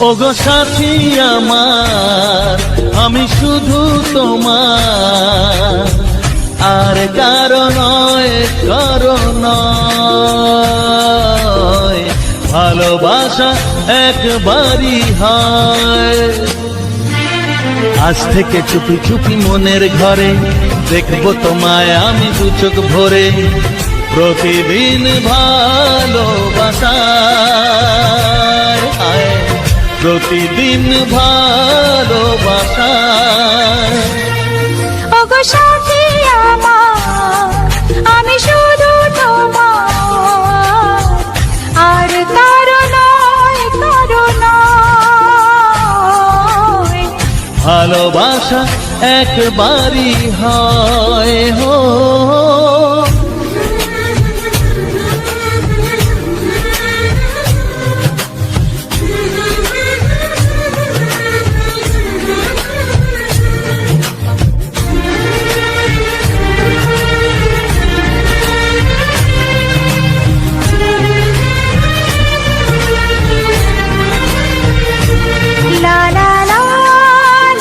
ওগো সাথী আমার, আমি শুধু তোমার, আর কারো নয়, কারো নয়। ভালোবাসা একবারই হয়। আজ থেকে চুপি চুপি মনের ঘরে দেখবো তোমায় আমি দু চোখ ভরে। প্রতিদিন ভালোবাসায়, প্রতিদিন ভালোবাসায়। ওগো সাথী আমার, আমি শুধু তোমার, আর কারো নয়, কারো নয়। ভালোবাসা একবারই হয় হো। লা লা লা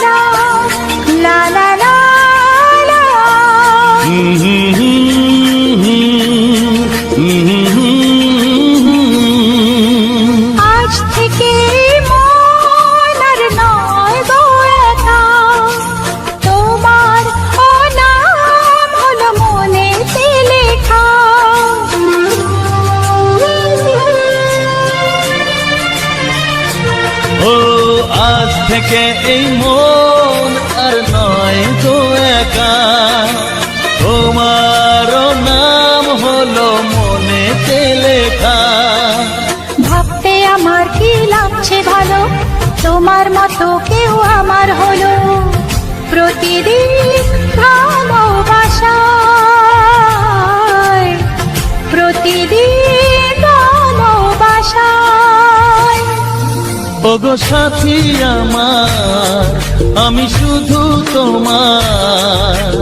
লা, লা লা লা লা। আজ থেকে মন আর নয় গো একা, তোমার ও নাম হলো মনেতে লেখা। ও আজ থেকে এই মন আর নয় তো একা, তোমার নাম হলো মনেতে লেখা। ভাবতে আমার কি লাগছে ভালো, তোমার মতো কেউ আমার হলো। প্রতিদিন ভালোবাসায়, প্রতিদিন ভালোবাসায়। ওগো সাথী আমার, আমি শুধু তোমার,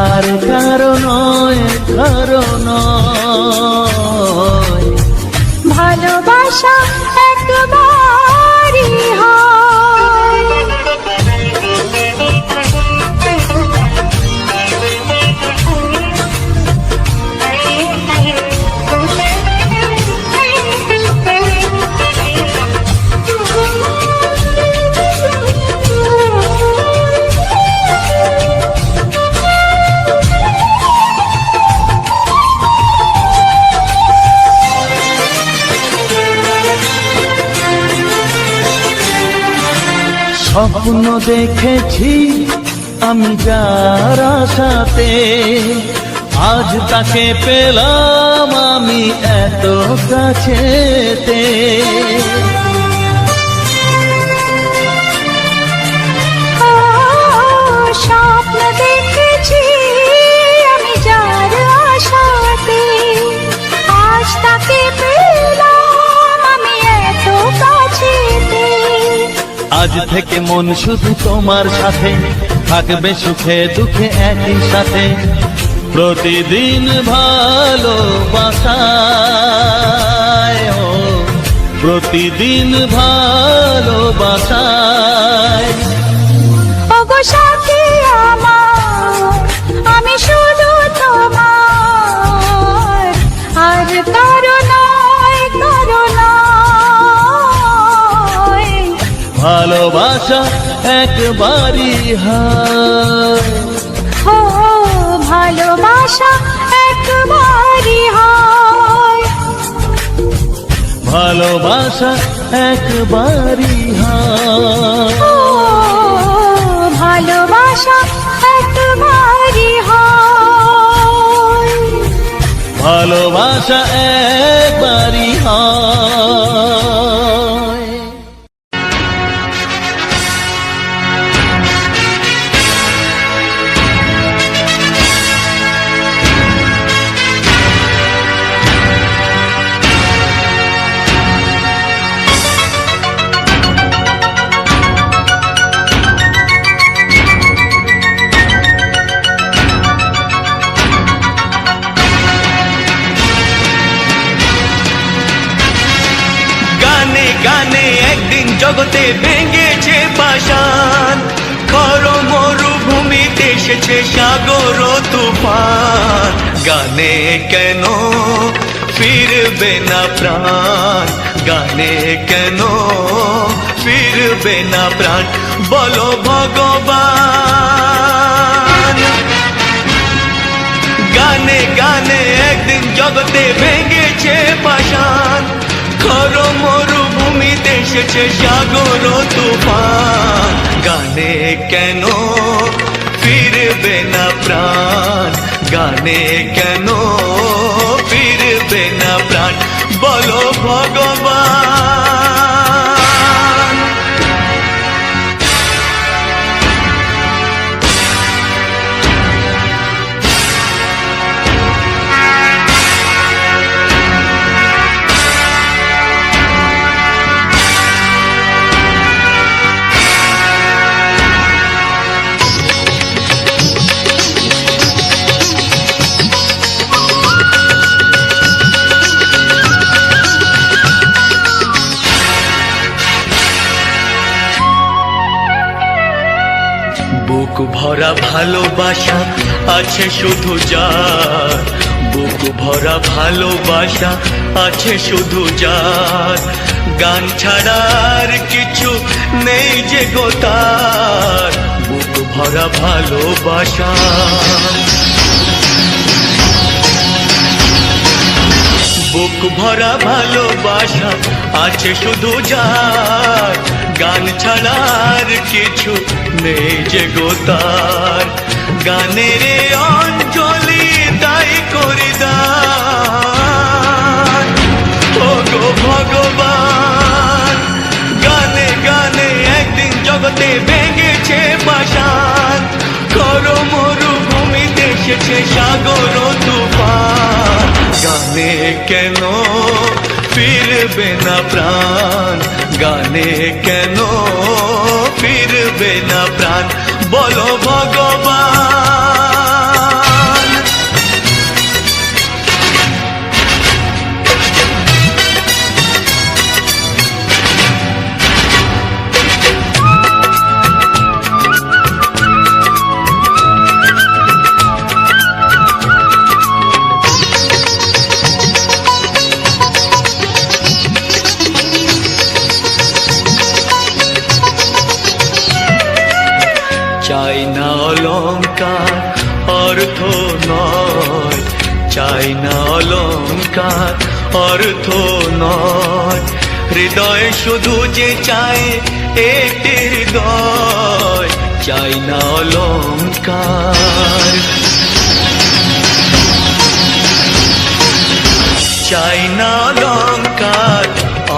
আর কারো নয়, কারো নয়। ভালোবাসা একবারই হয়। স্বপ্ন দেখেছি আমি যার আশাতে, আজ তাকে পেলাম আমি এত কাছেতে। স্বপ্ন দেখেছি আমি যার আশাতে, আজ তাকে পেলাম আমি এত কাছেতে। আজ থেকে মন শুধু তোমার সাথে, থাকবে সুখে দুঃখে একই সাথে। প্রতিদিন ভালোবাসায়, ও প্রতিদিন ভালোবাসায়। ওগো সাথী আমার, আমি শুধু তোমার, আর কারো নয়, কারো নয়। ভালোবাসা একবারই হয়। ও ভালোবাসা একবারই হয়। ভালোবাসা একবারই হয়। ও ভালোবাসা একবারই হয়। ভালোবাসা একবারই হয়। জগতে ভেঙেছে পাষাণ, খর মরুভূমিতে এসেছে সাগর তুফান। গানে কেন ফিরবে না প্রাণ, গানে কেন ফিরবে না প্রাণ, বলো ভগবান। গানে গানে একদিন জগতে ভেঙেছে পাষাণ, খর মরুভূমিতে এসেছে সাগর তুফান। গানে কেন ফিরবে না প্রাণ, গানে কেন ফিরবে না প্রাণ, বলো ভগবান। বুক ভরা ভালোবাসা আছে শুধু যার, বুক ভরা ভালোবাসা আছে শুধু যার, গান ছাড়ার কিছু নেই যে গো তার। বুক ভরা ভালোবাসা, বুক ভরা ভালোবাসা আছে শুধু যার, গান ছাড়ার কিছু নেই যে গো তার। গানের অঞ্জলি তাই করি দান, ও গো ভগবান। গানে গানে একদিন জগতে ভেঙেছে পাষাণ, খর মরুভূমিতে এসেছে সাগর তুফান। গানে কেন ফিরবে না প্রাণ, গানে কেন ফিরবে না প্রাণ, বলো ভগবান। চাই না অলংকার অর্থ নয়, চাই না অলংকার অর্থ নয়, হৃদয় শুধু যে চায় একটি হৃদয়। চাই না অলংকার, চাই না অলংকার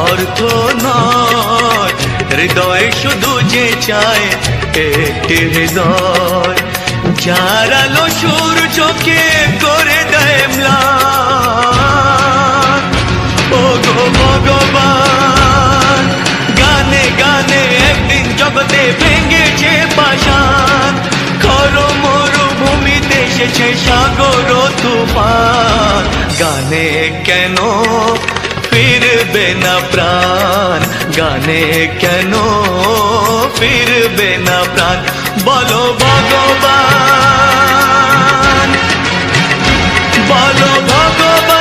অর্থ নয়, হৃদয় শুধু যে চায় একটি হৃদয়। যার আলো সূর্যকে করে দেয় ম্লান, ও গো ভগবান। গানে গানে একদিন জগতে ভেঙেছে পাষাণ, খর মরুভূমিতে এসেছে সাগর তুফান। গানে কেন ফিরবে না প্রাণ, গানে কেন ফিরবে না প্রাণ, বলো ভগবান, বলো ভগবান,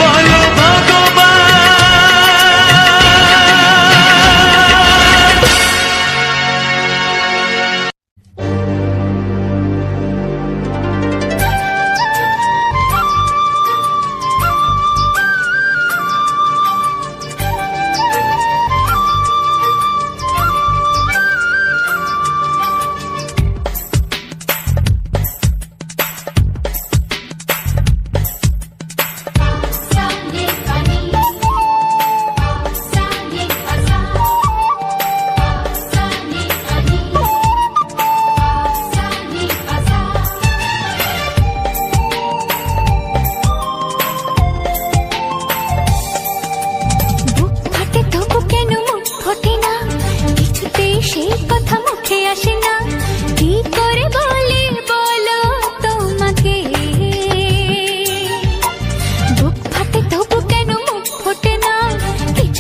বলো ভগবান।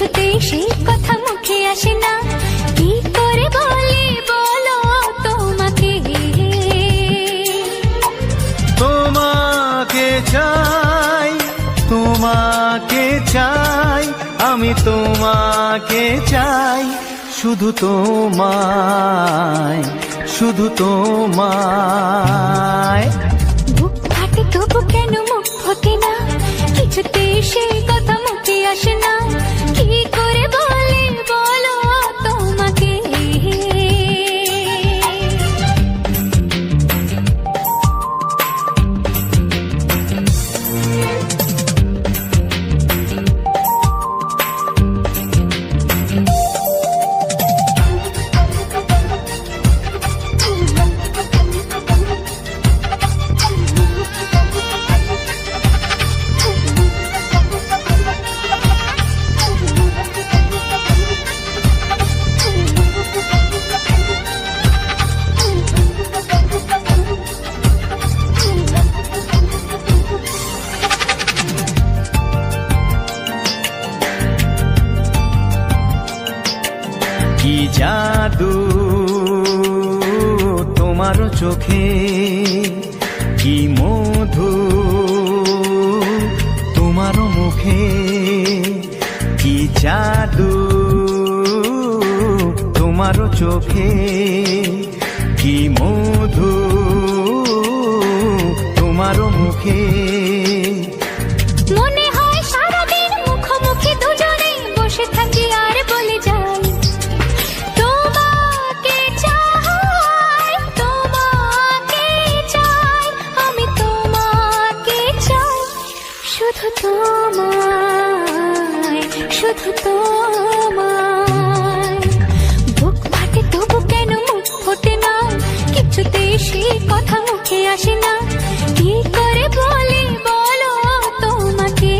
কিছুতেই সেই কথা মুখে আসে না, কি করে বলি বলো তোমাকে। তোমাকে চাই, তোমাকে চাই, আমি তোমাকে চাই, শুধু তোমায়, শুধু তোমায়। বুক ফাটে তবু কেন মুখ ফোটে না, কিছুতেই সেই কথা মুখে আসে না, কি করে বলি বলো তোমাকে। কি জাদু তোমার চোখে, কি মধু তোমার মুখে, কি জাদু তোমার চোখে, কি মধু তোমার মুখে। মনে হয় সারাদিন মুখোমুখি দুজনে বসে থাকি আর বলে যাই, তোমাকে চাই, তোমাকে চাই, আমি তোমাকে চাই, শুধু তোমায়, শুধু তোমায়। বুক ফাটে তবু কেন মুখ ফোটে না, কিছুতেই সেই কথা মুখে আসে না, কি করে বলি বলো তোমাকে।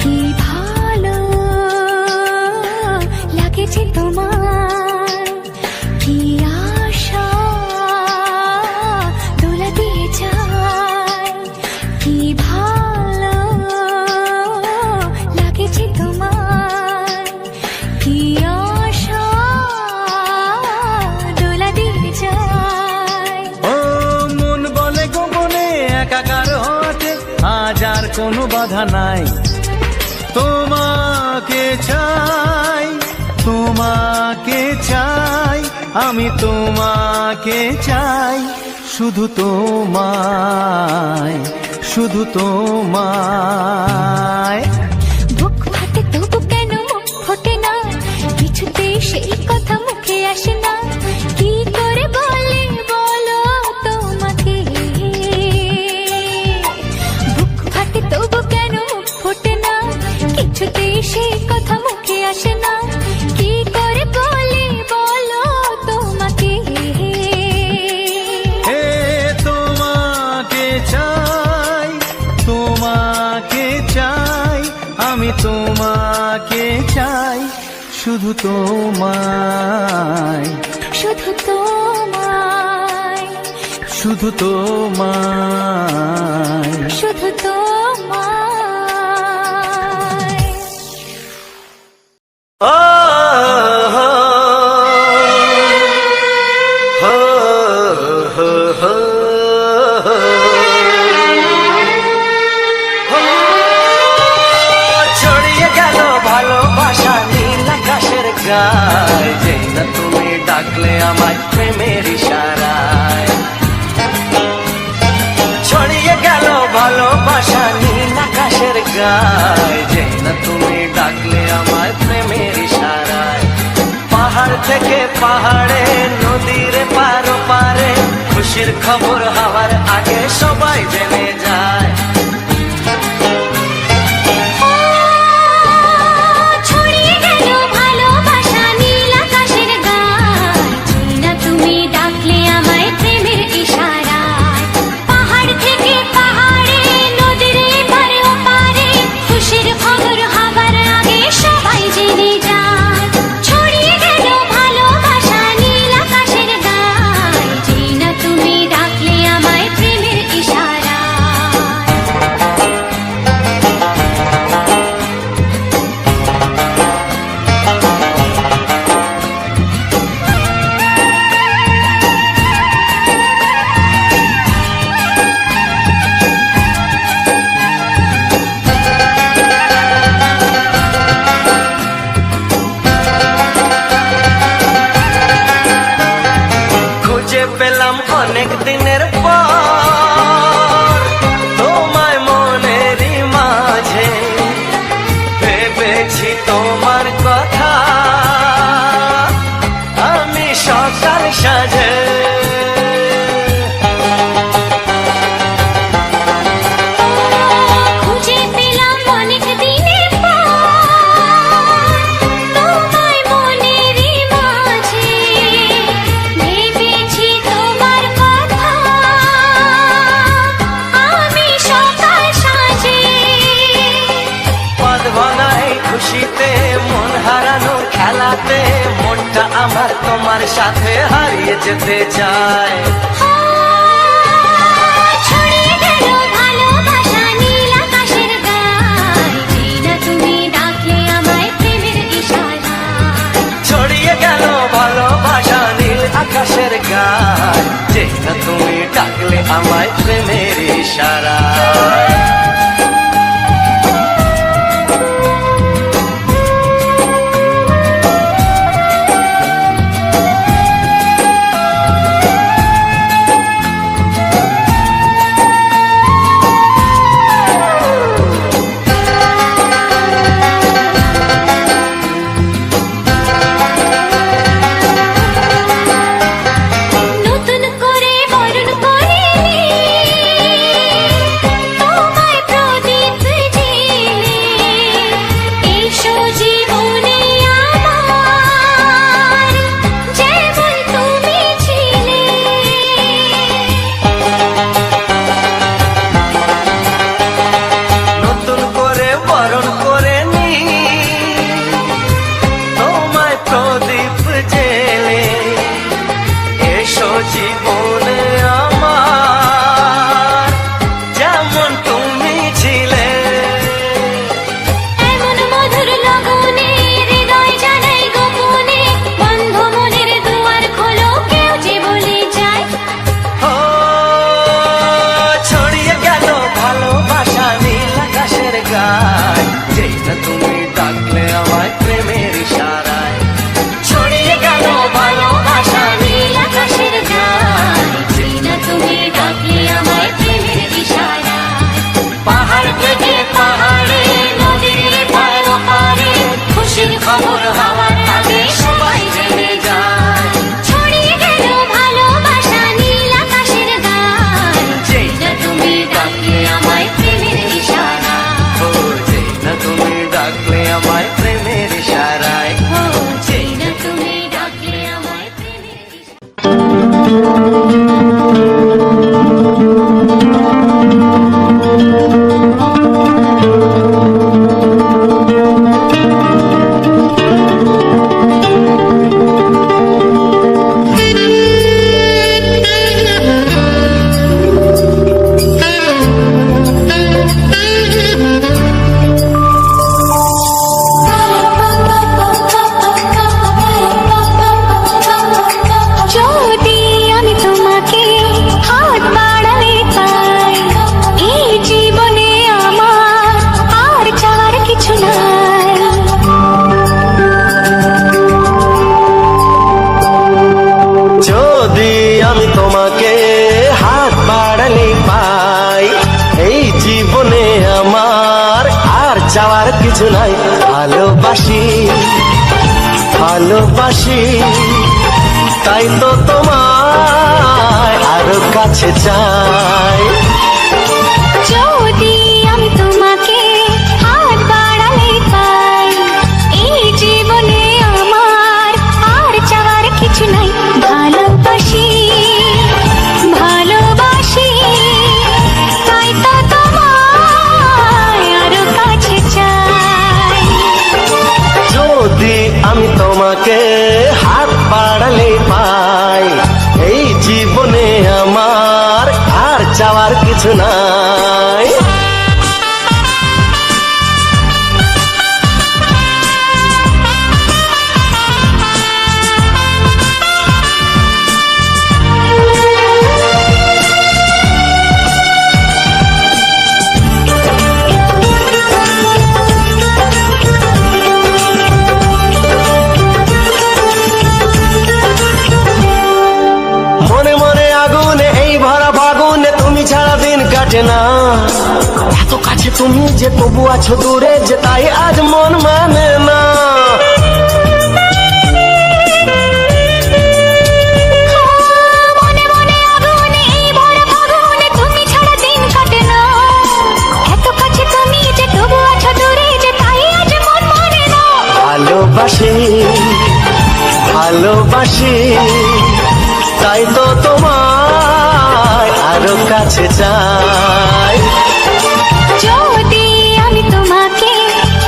কি ভালো লাগেছে তোমার, কি আশা দোলা দিয়ে যায়, কি ভালো লাগেছে তোমার, কি আশা দোলা দিয়ে যায়। ও মন বলে গোপনে একাকার হতে আজ আর কোনো বাধা নাই, তোমাকে চাই, তোমাকে চাই, আমি তোমাকে চাই, শুধু তোমায়, শুধু তোমায়। বুক ফাটে তবু কেন মুখ ফোটে না, কিছুতেই সেই কথা মুখে আসে না, কি করে বলি বলো তোমাকে। বুক ফাটে তবু কেন মুখ ফোটে না, কিছুতেই সেই কথা মুখে আসে না, কি করে বলি বলো তোমাকে। হে তোমাকে চাই, তোমাকে চাই, আমি তোমাকে চাই, শুধু তোমায়, শুধু তোমায়, শুধু তোমায়। শুধু তোমায়। ও হো হো হো হো ছড়িয়ে গেল ভালোবাসা নীল আকাশের গায়, যেই না তুমি ডাকলে আমায় প্রেমের ইশারায়। ছড়িয়ে গেল ভালোবাসা নীল আকাশের গায়, যেই না তুমি ডাকলে আমায় প্রেমের ইশারায়। পাহাড় থেকে পাহাড়ে, নদীর পার পারে, খুশির খবর হওয়ার আগে সবাই জেনে যায়। ছড়িয়ে গেল ভালোবাসা নীল আকাশের গায়, না তুমি ডাকলে আমায় প্রেমের ইশারায়। পাহাড় থেকে পাহাড়ে, নদীর এপারে ওপারে, খুশির খবর হবার আগে সবাই জেনে যায়। ছড়িয়ে গেল ভালোবাসা নীল আকাশের গায়, না তুমি ডাকলে আমায় প্রেমের ইশারায়। খুঁজে পেলাম অনেক দিনের পর তোমায় মনেরই মাঝে, ভেবেছি তোমার কথা আমি সকাল সাজে। খুঁজে পেলাম অনেক দিনের পর তোমায় মনেরই মাঝে, ভেবেছি তোমার কথা আমি সকাল সাজে। পদ বানাই খুশিতে মন হারানোর খেলাতে, মনটা আমার তোমার সাথে হারিয়ে যেতে চায়। ছড়িয়ে গেল ভালোবাসা নীল আকাশের গায়, না তুমি ডাকলে আমায় প্রেমের ইশারায়। ছড়িয়ে গেল ভালোবাসা নীল আকাশের গায়, যে না তুমি ডাকলে আমায় প্রেমের ইশারায়। নতুন করে বরণ করিনি তোমায় প্রদীপ জেলে, এসো জীবনে আমার যেমন তুমি ছিলে। নতুন করে বরণ করে নি তোমায় প্রদীপ জেলে, এসো জীবনে আমার যেমন তুমি ছিলে। এমন মধুর লগনে হৃদয় জানাই গোপনে, বন্ধ মনের দুয়ার খোলো কেউ যে বলে যায়। ও ছড়িয়ে গেল ভালোবাসা নীল আকাশের গায়, যেই না তুমি ডাকলে আমায় প্রেমের ইশারায়। ছড়িয়ে গেল ভালোবাসা নীল আকাশের গায়, যেই না তুমি ডাকলে আমায় প্রেমের ইশারায়। পাহাড় থেকে পাহাড়ে, নদীর এপার ওপারে, খুশির খবর হওয়ার আগে সবাই জেনে যায়। ছড়িয়ে গেল ভালোবাসা নীল আকাশের গায়, যেই না তুমি ডাকলে আমায় প্রেমের ইশারায়। ও যেই না তুমি ডাকলে আমায় প্রেমের ইশারায়। ও যেই না তুমি ডাকলে আমায় প্রেমের ইশারায়। যদি আমি তোমাকে হাত বাড়ালে পাই, এই জীবনে আমার আর চাওয়ার কিছু নাই। যদি আমি তোমাকে হাত বাড়ালে পাই, এই জীবনে আমার আর চাওয়ার কিছু নাই। ভালোবাসি ভালোবাসি, তাই তো তোমায় আরো কাছে চাই। যদি আমি তোমাকে হাত বাড়ালে পাই, এই জীবনে আমার আর চাওয়ার কিছু নাই। ভালোবাসি ভালোবাসি, তাই তো তোমায় আরো কাছে চাই। যদি আমি তোমাকে হাত বাড়ালে পাই, এই জীবনে আমার আর চাওয়ার কিছু নাই। মনে মনে আগুনে এই ভরা ফাগুনে তুমি ছাড়া দিন কাটে না। এত কাছে তুমি যে তবু আছো দূরে, যে তাই আজ মন মানে না। মনে মনে আগুনে এই ভরা ফাগুনে তুমি ছাড়া দিন কাটে না। এত কাছে তুমি যে তবু আছো দূরে, যে তাই আজ মন মানে না। ভালোবাসি ভালোবাসি, তাই তো তোমায় আরো কাছে চাই। যদি আমি তোমাকে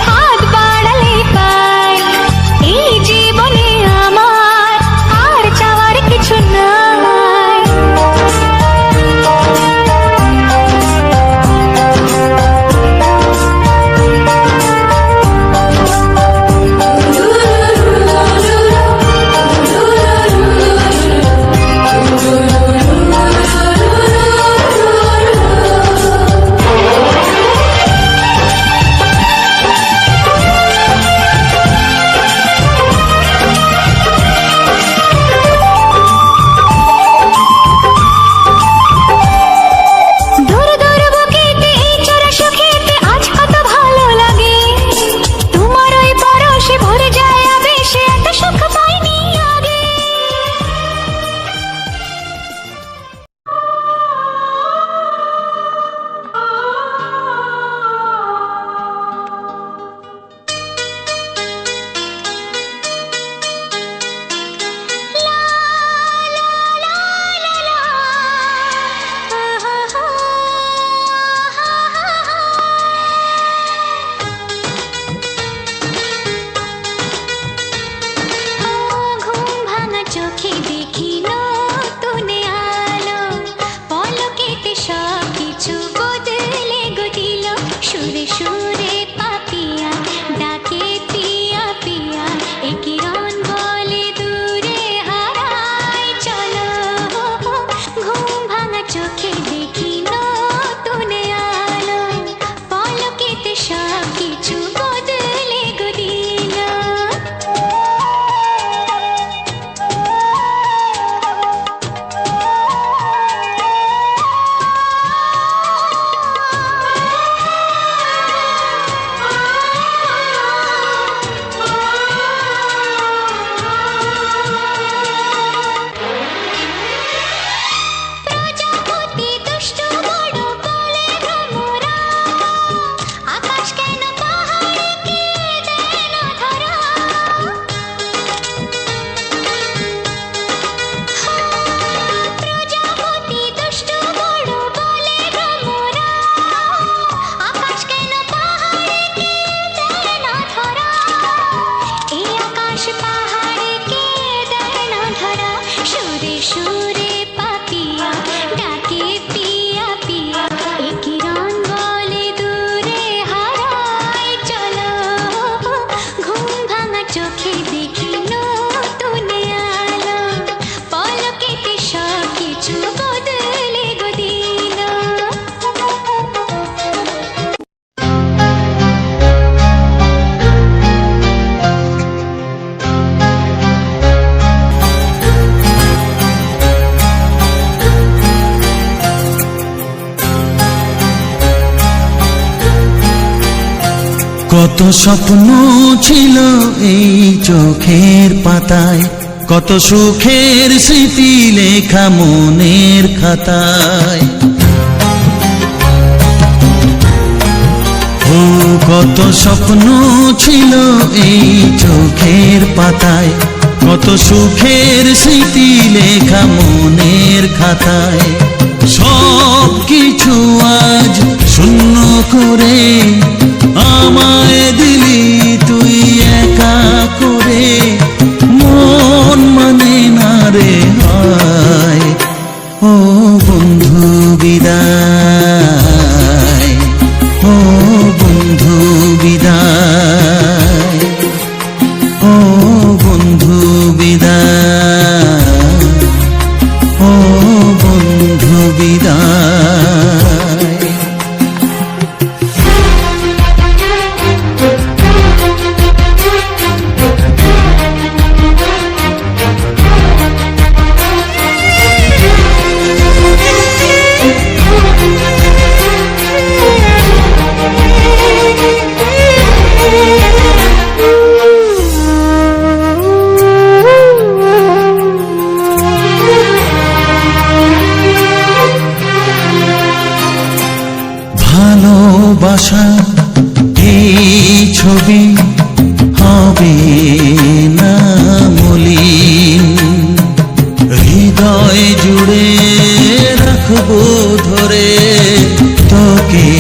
হাত বাড়ালে পাই, এই জীবনে আমার আর চাওয়ার কিছু নাই। দূর দূর বুকেতে এই চোরা সুখেতে আজ কত ভালো লাগে। তোমার ওই পরশে ভরে যায় আবেশে, এত সুখ পাইনি আগে। ঘুম ভাঙা চোখে দেখি নতুন আলো, পলকেতে সব কিছু বদলে গো দিল। সুরে সুরে পাপিয়া ডাকে পিয়া পিয়া, এ কিরণ বলে দূরে হারায় চলো। ঘুম ভাঙা চোখে দেখি নতুন আলো, পলকেতে সব কিছু বদলে গো দিল। প্রজাপতি দুষ্টু বড় বলে ভ্রমরা, আকাশ কেন পাহাড়কে দেয় না ধরা। প্রজাপতি দুষ্টু বড় বলে ভ্রমরা, আকাশ কেন পাহাড়কে দেয় না ধরা। এই আকাশ পাহাড়কে দেয় না ধরা। সুরে সুরে পাপিয়া ডাকে পিয়া পিয়া, এ কিরণ বলে দূরে হারায় চলো। ঘুম ভাঙা চোখে দেখি নতুন আলো, পলকেতে সব কিছু বদলে গো দিল। কত স্বপ্ন ছিল এই চোখের পাতায়, কত সুখের স্মৃতি লেখা মনের খাতায়। ও কত স্বপ্ন ছিল এই চোখের পাতায়, কত সুখের স্মৃতি লেখা মনের খাতায়। সব কিছু আজ শূন্য করে আমায় দিলি তুই একা করে, মন মানে না রে হায়। ও বন্ধু বিদায়, ও বন্ধু বিদায়, ও বন্ধু বিদায়, ও বন্ধু বিদায়। ভালোবাসা এই ছবি হবে না মলিন, হৃদয় জুড়ে রাখবো ধরে তোকে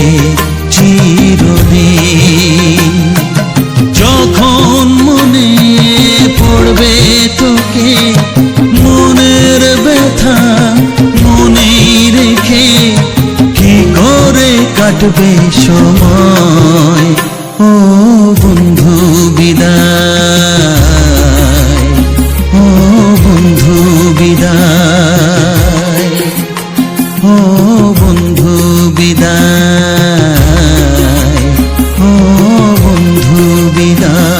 চিরদিন। যখন মনে পড়বে তোকে মনের ব্যথা মনেই রেখে, কি করে কাটবে সময়। ও বন্ধু বিদায়, ও বন্ধু বিদায়, ও বন্ধু বিদায়, ও বন্ধু বিদায়।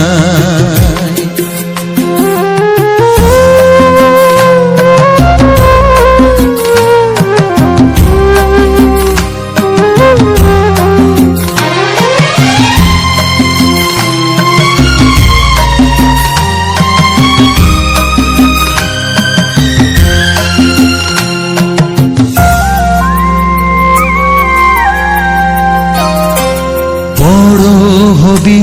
বড় হবি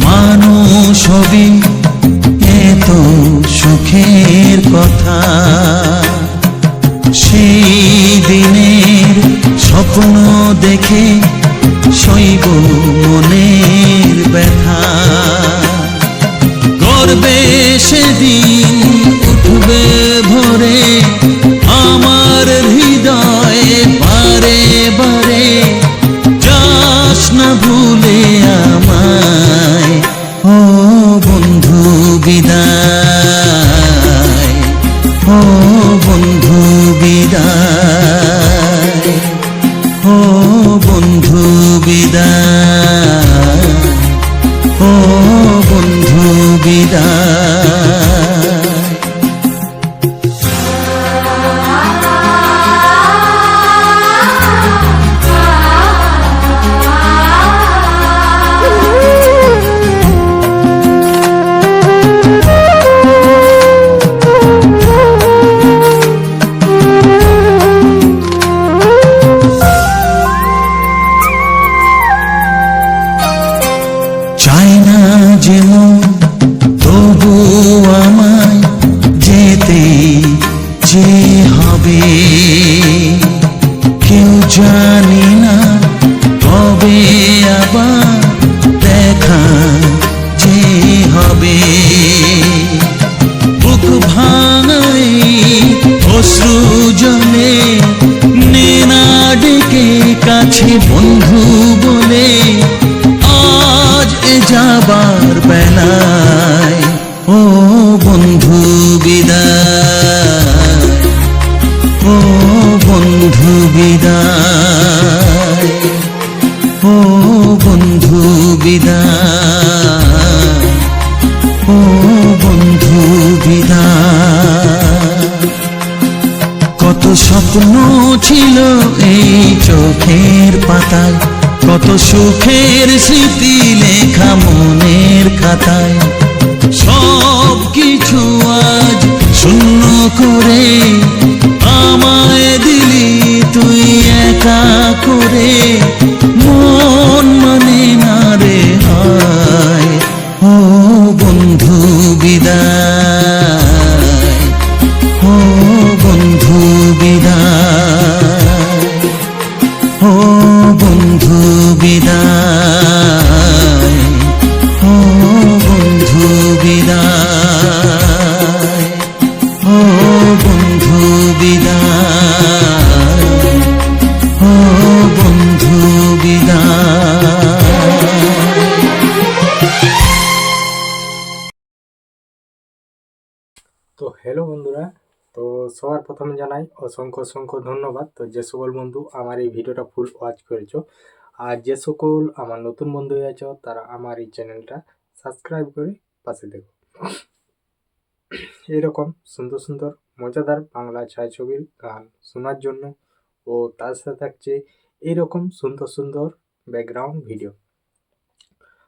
মানুষ হবি এত সুখের কথা, সেই দিনের স্বপ্ন দেখে সইব মনের ব্যথা। গর্বে সেদিন উঠবে ভরে আমার হৃদয়ে বারে বারে, যাস না ভুলে আমায়। ও বন্ধু বিদায়, ও বন্ধু বিদায়, ও বন্ধু বিদায়, ও বন্ধু বিদায়। চাই না যেমন তবু আমায় যেতে যে হবে, কেউ জানি না কবে আবার দেখা যে হবে। বুক ভাঙাই অশ্রু জলে নে না ডেকে কাছে বন্ধু বলে, আজ এ যাবার বেলায়। ও বন্ধু বিদায়, ও বন্ধু বিদায়, ও বন্ধু বিদায়, ও বন্ধু বিদায়। কত স্বপ্ন ছিল এই চোখের পাতায়, কত সুখের স্মৃতি লেখা মনের খাতায়। সব কিছু আজ শূন্য করে আমায় দিলি তুই একা করে, মন মানে না রে হায়। ও বন্ধু বিদায়, ও বন্ধু বিদায়, ও বন্ধু বিদায়, ও বন্ধু বিদায়, ও বন্ধু বিদায়, ও বন্ধু বিদায়। তো হ্যালো বন্ধুরা, তো সবার প্রথমে জানাই অসংখ্য অসংখ্য ধন্যবাদ। তো যে সকল বন্ধু আমার এই ভিডিওটা ফুল ওয়াচ করেছো, আর যে সকল আমার নতুন বন্ধু হয়েছ তারা আমার এই চ্যানেলটা সাবস্ক্রাইব করে পাশে দেখো। এরকম সুন্দর সুন্দর মজাদার বাংলা ছায়াছবির গান শোনার জন্য ও তার সাথে থাকছে এইরকম সুন্দর সুন্দর ব্যাকগ্রাউন্ড ভিডিও।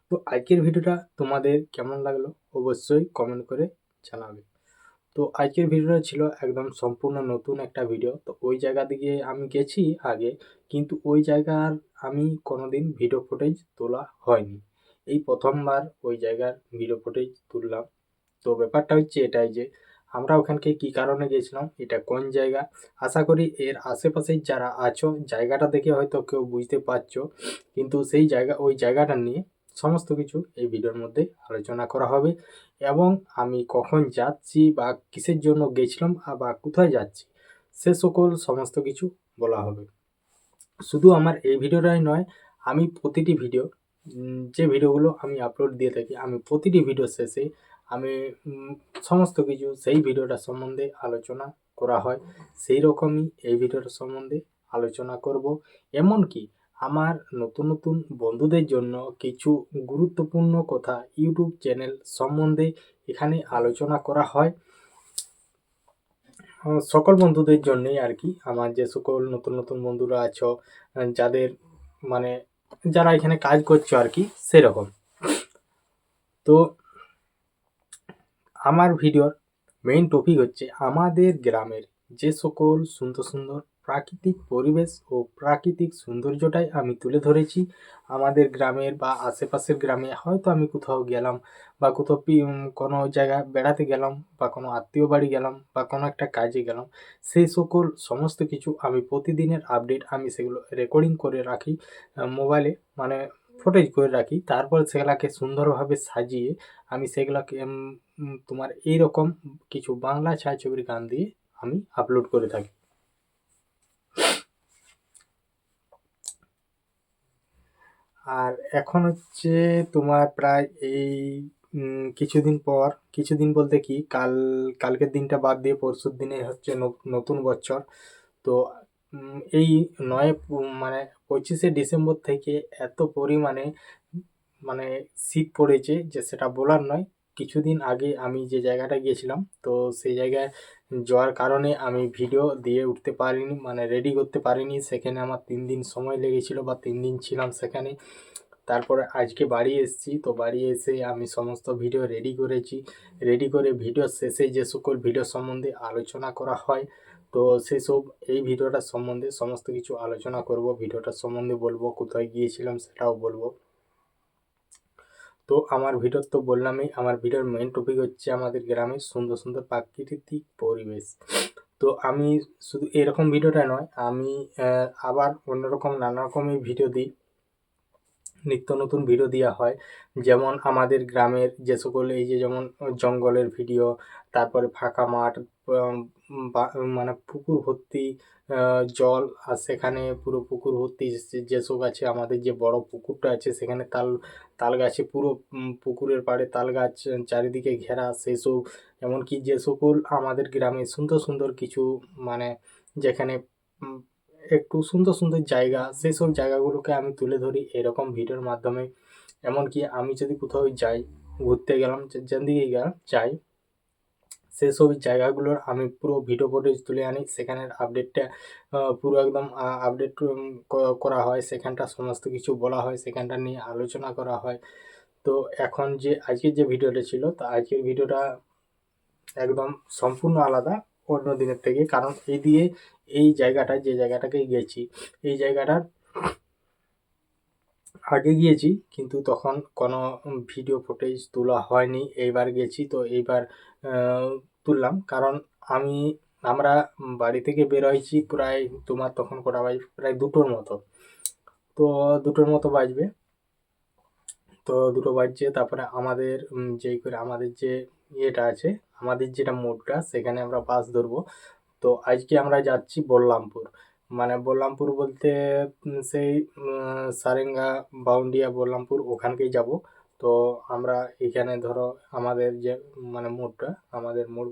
তো আজকের ভিডিওটা তোমাদের কেমন লাগলো অবশ্যই কমেন্ট করে জানাবে। তো আজকের ভিডিওটা ছিল একদম সম্পূর্ণ নতুন একটা ভিডিও। তো ওই জায়গা দিকে আমি গেছি আগে, কিন্তু ওই জায়গার আমি কোনোদিন ভিডিও ফুটেজ তোলা হয়নি, এই প্রথমবার ওই জায়গার ভিডিও ফুটেজ তুললাম। তো ব্যাপারটা হচ্ছে এটাই যে আমরা ওখানকে কি কারণে গেছিলাম, এটা কোন জায়গা, আশা করি এর আশেপাশে যারা আছো জায়গাটা দেখে হয়তো কেউ বুঝতে পারছো, কিন্তু সেই জায়গা ওই জায়গাটা নিয়ে সমস্ত কিছু এই ভিডিওর মধ্যে আলোচনা করা হবে, এবং আমি কখন যাচ্ছি বা কিসের জন্য গেছিলাম বা কোথায় যাচ্ছি সে সকল সমস্ত কিছু বলা হবে। শুধু আমার এই ভিডিওটাই নয়, আমি প্রতিটি ভিডিও যে ভিডিওগুলো আমি আপলোড দিয়ে থাকি, আমি প্রতিটি ভিডিও শেষে আমি সমস্ত কিছু সেই ভিডিওটা সম্বন্ধে আলোচনা করা হয়, সেই রকমই এই ভিডিওটা সম্বন্ধে আলোচনা করব। এমনকি আমার নতুন নতুন বন্ধুদের জন্য কিছু গুরুত্বপূর্ণ কথা ইউটিউব চ্যানেল সম্বন্ধে এখানে আলোচনা করা হয়। সকল বন্ধুদের জন্যই আর কি, আমার যে সকল নতুন নতুন বন্ধুরা আছো, যাদের মানে যারা এখানে কাজ করছো আর কি সেরকম। তো আমার ভিডিওর মেইন টপিক হচ্ছে আমাদের গ্রামের যে সকল সুন্দর সুন্দর প্রাকৃতিক পরিবেশ ও প্রাকৃতিক সৌন্দর্যটাই আমি তুলে ধরেছি। আমাদের গ্রামের বা আশেপাশের গ্রামে হয়তো আমি কোথাও গেলাম বা কোথাও কোনো জায়গায় বেড়াতে গেলাম বা কোনো আত্মীয় বাড়ি গেলাম বা কোনো একটা কাজে গেলাম, সেই সকল সমস্ত কিছু আমি প্রতিদিনের আপডেট আমি সেগুলো রেকর্ডিং করে রাখি মোবাইলে, মানে ফুটেজ করে রাখি। তারপর সেগুলাকে সুন্দরভাবে সাজিয়ে আমি সেগুলোকে তোমার এইরকম কিছু বাংলা ছায়াছবির গান দিয়ে আমি আপলোড করে থাকি। আর এখন হচ্ছে তোমার প্রায় এই কিছুদিন বলতে কি কালকের দিনটা বাদ দিয়ে পরশুর দিনে হচ্ছে নতুন বছর। তো এই মানে 25শে ডিসেম্বর থেকে এত পরিমাণে মানে শীত পড়েছে যে সেটা বলার নয়। কিছুদিন আগে আমি যে জায়গাটা গিয়েছিলাম, তো সেই জায়গায় যাওয়ার কারণে আমি ভিডিও দিয়ে উঠতে পারিনি, মানে রেডি করতে পারিনি। সেখানে আমার 3 দিন সময় লেগেছিল বা 3 দিন ছিলাম সেখানে। তারপরে আজকে বাড়ি এসেছি, তো বাড়ি এসে আমি সমস্ত ভিডিও রেডি করেছি। রেডি করে ভিডিও শেষে যে সকল ভিডিও সম্বন্ধে আলোচনা করা হয়, তো সেসব এই ভিডিওটা সম্বন্ধে সমস্ত কিছু আলোচনা করব। ভিডিওটা সম্বন্ধে বলবো, কোথায় গিয়েছিলাম সেটাও বলবো। তো আমার ভিডিওর তো বললামই, আমার ভিডিওর মেইন টপিক হচ্ছে আমাদের গ্রামের সুন্দর সুন্দর প্রাকৃতিক পরিবেশ। তো আমি শুধু এরকম ভিডিওটা নয়, আমি আবার অন্যরকম নানা রকমের ভিডিও দিই, নিত্য নতুন ভিডিও দেওয়া হয়। যেমন আমাদের গ্রামের যে সকল এই যে যেমন জঙ্গলের ভিডিও, তারপরে ফাঁকা মাঠ, মানে পুকুর ভর্তি জল, আর সেখানে পুরো পুকুর ভর্তি যেসব আছে, আমাদের যে বড় পুকুরটা আছে সেখানে তাল গাছে পুরো পুকুরের পাড়ে তাল গাছ চারিদিকে ঘেরা, সেসব। এমনকি যে সকল আমাদের গ্রামে সুন্দর সুন্দর কিছু মানে যেখানে একটু সুন্দর সুন্দর জায়গা, সেই সব জায়গাগুলোকে আমি তুলে ধরি এরকম ভিডিওর মাধ্যমে। এমনকি আমি যদি কোথাও যাই, ঘুরতে গেলাম, যেদিকে যাই, সেসব জায়গাগুলোর আমি পুরো ভিডিও ফুটেজ তুলে আনি। সেখানের আপডেটটা পুরো একদম আপডেট করা হয়, সেখানটা সমস্ত কিছু বলা হয়, সেখানটা নিয়ে আলোচনা করা হয়। তো এখন যে আজকের যে ভিডিওটা ছিল, তো আজকের ভিডিওটা একদম সম্পূর্ণ আলাদা অন্য দিনের থেকে, কারণ এই জায়গাটা, যে জায়গাটাকে গেছি, এই জায়গাটার আগে গিয়েছি কিন্তু তখন কোনো ভিডিও ফুটেজ তোলা হয়নি। এইবার গেছি তো এইবার তুললাম, কারণ আমরা বাড়ি থেকে বেরোয়ছি প্রায় তোমার তখন কটা বাজবে, প্রায় 2টোর মতো। তো 2টোর মতো বাজবে, তো 2টো বাজছে। তারপরে আমাদের যেই করে আমাদের যে ইয়েটা আছে, আমাদের যেটা মোড়টা, সেখানে আমরা বাস ধরবো। তো আজকে আমরা যাচ্ছি বলরামপুর, মানে বলরামপুর বলতে সেই সারেঙ্গা, বাউন্ডিয়া, বলরামপুর ওখানকেই যাব। তো আমরা এখানে ধরো আমাদের যে মানে মোড়টা, আমাদের মোড়,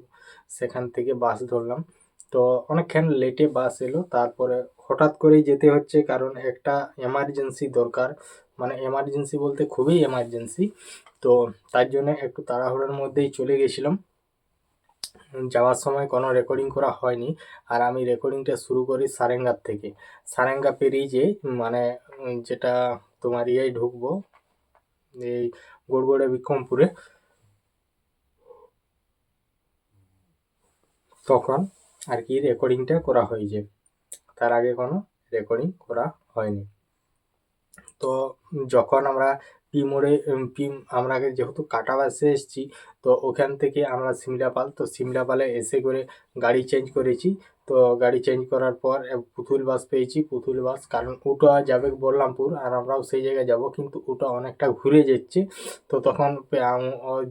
সেখান থেকে বাস ধরলাম। তো অনেকক্ষণ লেটে বাস এলো, তারপরে হঠাৎ করেই যেতে হচ্ছে কারণ একটা এমার্জেন্সি দরকার, মানে এমার্জেন্সি বলতে খুবই এমার্জেন্সি। তো তার জন্য একটু তাড়াহুড়োর মধ্যেই চলে গেছিলাম। যাওয়ার সময় কোনো রেকর্ডিং করা হয়নি, আর আমি রেকর্ডিংটা শুরু করি সারেঙ্গার থেকে। সারেঙ্গা পেরিয়ে যে মানে যেটা তোমার ঢুকবো, এই গড়গড়ে বিক্রমপুরে, তখন আর কি রেকর্ডিংটা করা হয়েছে, তার আগে কোনো রেকর্ডিং করা হয়নি। তো যখন আমরা পি মোড়ে আমরা আগে যেহেতু কাটা বাসে এসেছি, তো ওখান থেকে আমরা সিমলাপাল, তো সিমলাপালে এসে করে গাড়ি চেঞ্জ করেছি। তো গাড়ি চেঞ্জ করার পর পুতুল বাস পেয়েছি, পুতুল বাস, কারণ ওটা যাবে বলরামপুর আর আমরাও সেই জায়গায় যাব, কিন্তু ওটা অনেকটা ঘুরে যাচ্ছে। তো তখন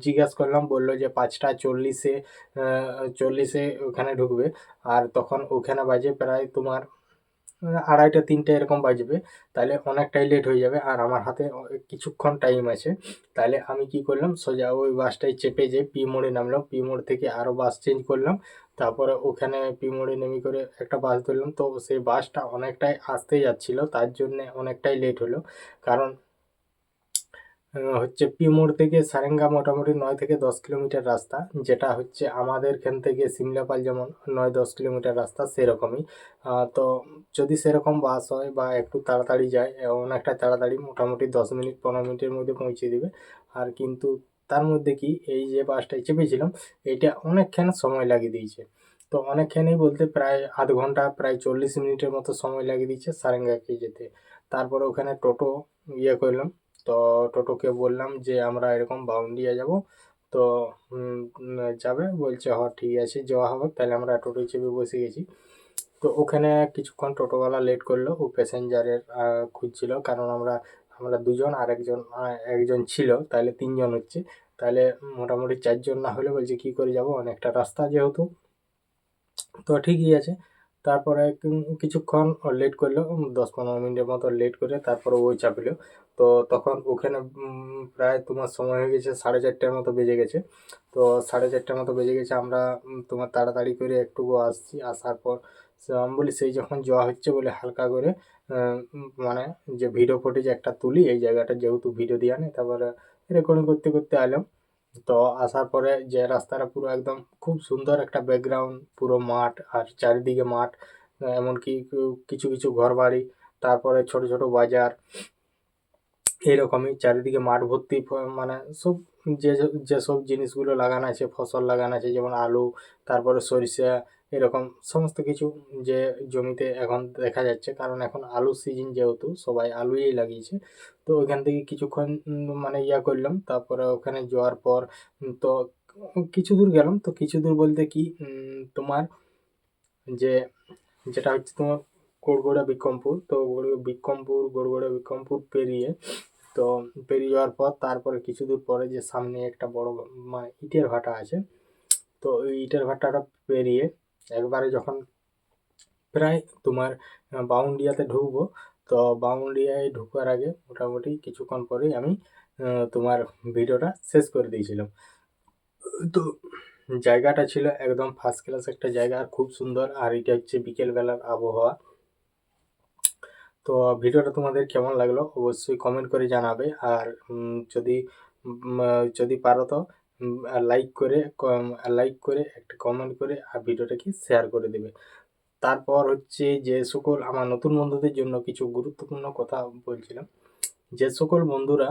জিজ্ঞাসা করলাম, বললো যে 5টা 40-এ 40-এ ওখানে ঢুকবে। আর তখন ওখানে বাজে প্রায় তোমার 2:30-3টা এরকম বাজবে, তাহলে অনেকটাই লেট হয়ে যাবে আর আমার হাতে কিছুক্ষণ টাইম আছে। তাহলে আমি কি করলাম, সোজা ওই বাসটায় চেপে যে পি মোড়ে নামলাম, পি মোড় থেকে আরও বাস চেঞ্জ করলাম, তারপরে ওখানে পি মোড়ে নেমে করে একটা বাস ধরলাম। তো সেই বাসটা অনেকটাই আসতে যাচ্ছিল, তার জন্যে অনেকটাই লেট হলো। কারণ হচ্ছে পি মোড় থেকে সারেঙ্গা মোটামুটি 9 থেকে 10 কিলোমিটার রাস্তা, যেটা হচ্ছে আমাদের এখান থেকে সিমলাপাল যেমন 9-10 কিলোমিটার রাস্তা, সেরকমই। তো যদি সেরকম বাস হয় বা একটু তাড়াতাড়ি যায়, অনেকটা তাড়াতাড়ি, মোটামুটি 10 মিনিট 15 মিনিটের মধ্যে পৌঁছে দেবে। আর কিন্তু তার মধ্যে কি, এই যে বাসটায় চেপেছিলাম, এটা অনেকক্ষণ সময় লাগিয়ে দিয়েছে। তো অনেকক্ষণই বলতে প্রায় আধ ঘন্টা, প্রায় 40 মিনিটের মতো সময় লাগিয়ে দিয়েছে সারেঙ্গাকে যেতে। তারপরে ওখানে টোটো করলাম। তো টোটোকে বললাম যে আমরা এরকম বাউন্ডিয়া যাব, তো যাবে, বলছে হ ঠিক আছে যাওয়া হবে। তাহলে আমরা টোটোয় চেপে বসে গেছি। তো ওখানে কিছুক্ষণ টোটোওয়ালা লেট করলো, ও প্যাসেঞ্জারের খুঁজছিল, কারণ আমরা আমরা দুজন আর একজন ছিল, তাহলে 3জন হচ্ছে, তাহলে মোটামুটি 4জন না হলে বলছে কি করে যাব, অনেকটা রাস্তা যেহেতু। তো ঠিকই আছে। তারপরে কিছুক্ষণ লেট করলো, 10-15 মিনিটের মতো লেট করে তারপরে ওই চাপিলো। তো তখন ওখানে প্রায় তোমার সময় হয়ে গেছে 4:30টার মতো বেজে গেছে। তো 4:30টার মতো বেজে গেছে, আমরা তোমার তাড়াতাড়ি করে একটু আসছি। আসার পর আমি বলি সেই যখন যাওয়া হচ্ছে বলে হালকা করে মানে যে ভিডিও ফুটেজ একটা তুলি, এই জায়গাটা যেহেতু ভিডিও দেওয়া নেই, তারপরে রেকর্ডিং করতে করতে এলাম। তো আসার পরে যে রাস্তাটা পুরো একদম খুব সুন্দর একটা ব্যাকগ্রাউন্ড, পুরো মাঠ আর চারিদিকে মাঠ, এমনকি কিছু কিছু ঘর বাড়ি, তারপরে ছোট ছোট বাজার, এরকমই চারিদিকে মাঠ ভর্তি, মানে সব যেসব জিনিসগুলো লাগানো আছে, ফসল লাগানো আছে, যেমন আলু, তারপরে সরিষা, এরকম সমস্ত কিছু যে জমিতে এখন দেখা যাচ্ছে, কারণ এখন আলু সিজন যেহেতু সবাই আলুই লাগিয়েছে। তো ওইখান থেকে কিছুক্ষণ মানে করলাম। তারপরে ওখানে যাওয়ার পর তো কিছু দূর গেলাম। তো কিছু দূর বলতে কি, তোমার যে যেটা হচ্ছে তোমার গড়গড়া বিক্রমপুর, তো গড়গড়া বিক্রমপুর পেরিয়ে, তো পেরিয়ে যাওয়ার পর তারপরে কিছু দূর পরে যে সামনে একটা বড় মানে ইটের ভাটা আছে, তো ওই ইটের ভাটাটা পেরিয়ে একবারে যখন প্রায় তোমার বাউন্ডিয়াতে ঢুকবো, তো বাউন্ডিয়ায় ঢুকার আগে মোটামুটি কিছুক্ষণ পরেই আমি তোমার ভিডিওটা শেষ করে দিয়েছিলাম। তো জায়গাটা ছিল একদম ফার্স্ট ক্লাস একটা জায়গা, আর খুব সুন্দর। আর এটা হচ্ছে বিকেলবেলার আবহাওয়া। তো ভিডিওটা তোমাদের কেমন লাগলো অবশ্যই কমেন্ট করে জানাবে। আর যদি পারো তো লাইক করে একটা কমেন্ট করে আর ভিডিওটাকে শেয়ার করে দেবে। তারপর হচ্ছে যে সকল আমার নতুন বন্ধুদের জন্য কিছু গুরুত্বপূর্ণ কথা বলছিলাম। যে সকল বন্ধুরা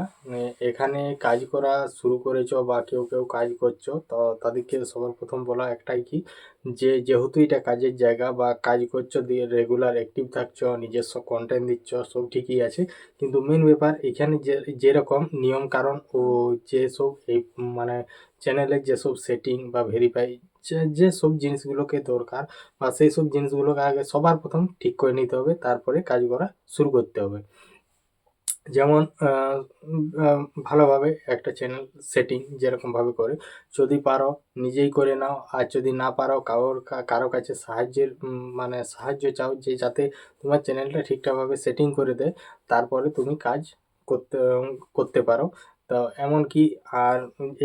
এখানে কাজ করা শুরু করেছো বা কেউ কেউ কাজ করছো, তো তাদেরকে সবার প্রথম বলা একটাই কি, যে যেহেতু এটা কাজের জায়গা বা কাজ করছো, দিয়ে রেগুলার অ্যাক্টিভ থাকছো, নিজস্ব কন্টেন্ট দিচ্ছ, সব ঠিকই আছে, কিন্তু মেন ব্যাপার এখানে যেরকম নিয়ম কারণ ও যেসব এই মানে চ্যানেলের যেসব সেটিং বা ভেরিফাই যেসব জিনিসগুলোকে দরকার, বা সেই সব জিনিসগুলোকে আগে সবার প্রথম ঠিক করে নিতে হবে, তারপরে কাজ করা শুরু করতে হবে। যেমন ভালোভাবে একটা চ্যানেল সেটিং যেরকমভাবে করে, যদি পারো নিজেই করে নাও, আর যদি না পারো কারো কাছে সাহায্যের মানে সাহায্য চাও, যে যাতে তোমার চ্যানেলটা ঠিকঠাকভাবে সেটিং করে দেয়, তারপরে তুমি কাজ করতে করতে পারো। তো এমনকি আর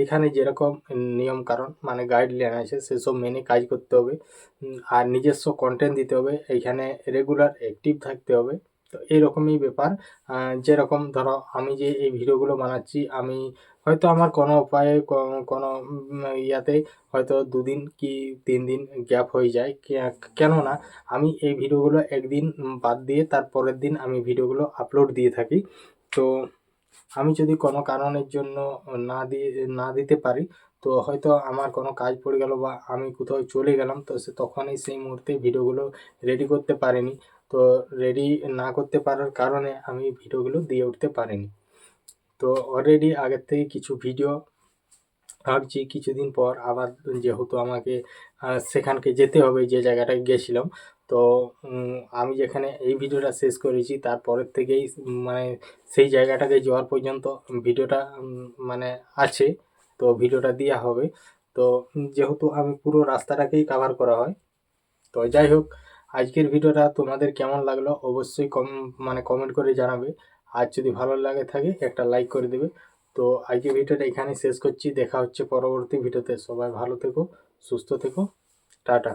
এখানে যেরকম নিয়ম কারণ মানে গাইডলাইন আছে, সেসব মেনে কাজ করতে হবে। আর নিজস্ব কন্টেন্ট দিতে হবে, এইখানে রেগুলার অ্যাক্টিভ থাকতে হবে। তো এইরকমই ব্যাপার। যেরকম ধরো আমি যে এই ভিডিওগুলো বানাচ্ছি, আমি হয়তো আমার কোনো উপায়ে কোনো ইয়াতে হয়তো 2 দিন কি 3 দিন গ্যাপ হয়ে যায়, কেননা আমি এই ভিডিওগুলো একদিন বাদ দিয়ে তার পরের দিন আমি ভিডিওগুলো আপলোড দিয়ে থাকি। তো আমি যদি কোনো কারণের জন্য না দিতে পারি, তো হয়তো আমার কোনো কাজ পড়ে গেল বা আমি কোথাও চলে গেলাম, তো তখনই সেই মুহূর্তে ভিডিওগুলো রেডি করতে পারিনি। তো রেডি না করতে পারার কারণে আমি ভিডিওগুলো দিয়ে উঠতে পারিনি। তো অলরেডি আগের থেকে কিছু ভিডিও ভাবছি কিছুদিন পর আবার, যেহেতু আমাকে সেখানকে যেতে হবে যে জায়গাটায় গেছিলাম। তো আমি যেখানে এই ভিডিওটা শেষ করেছি, তারপরের থেকেই মানে সেই জায়গাটাকে যাওয়ার পর্যন্ত ভিডিওটা মানে আছে, তো ভিডিওটা দেওয়া হবে। তো যেহেতু আমি পুরো রাস্তাটাকেই কাভার করা হয়। তো যাই হোক, আজকের ভিডিওটা তোমাদের কেমন লাগলো অবশ্যই মানে কমেন্ট করে জানাবে। আর যদি ভালো লাগে থাকে একটা লাইক করে দেবে। তো আজকের ভিডিওটা এখানেই শেষ করছি, দেখা হচ্ছে পরবর্তী ভিডিওতে। সবাই ভালো থেকো, সুস্থ থেকো, টাটা।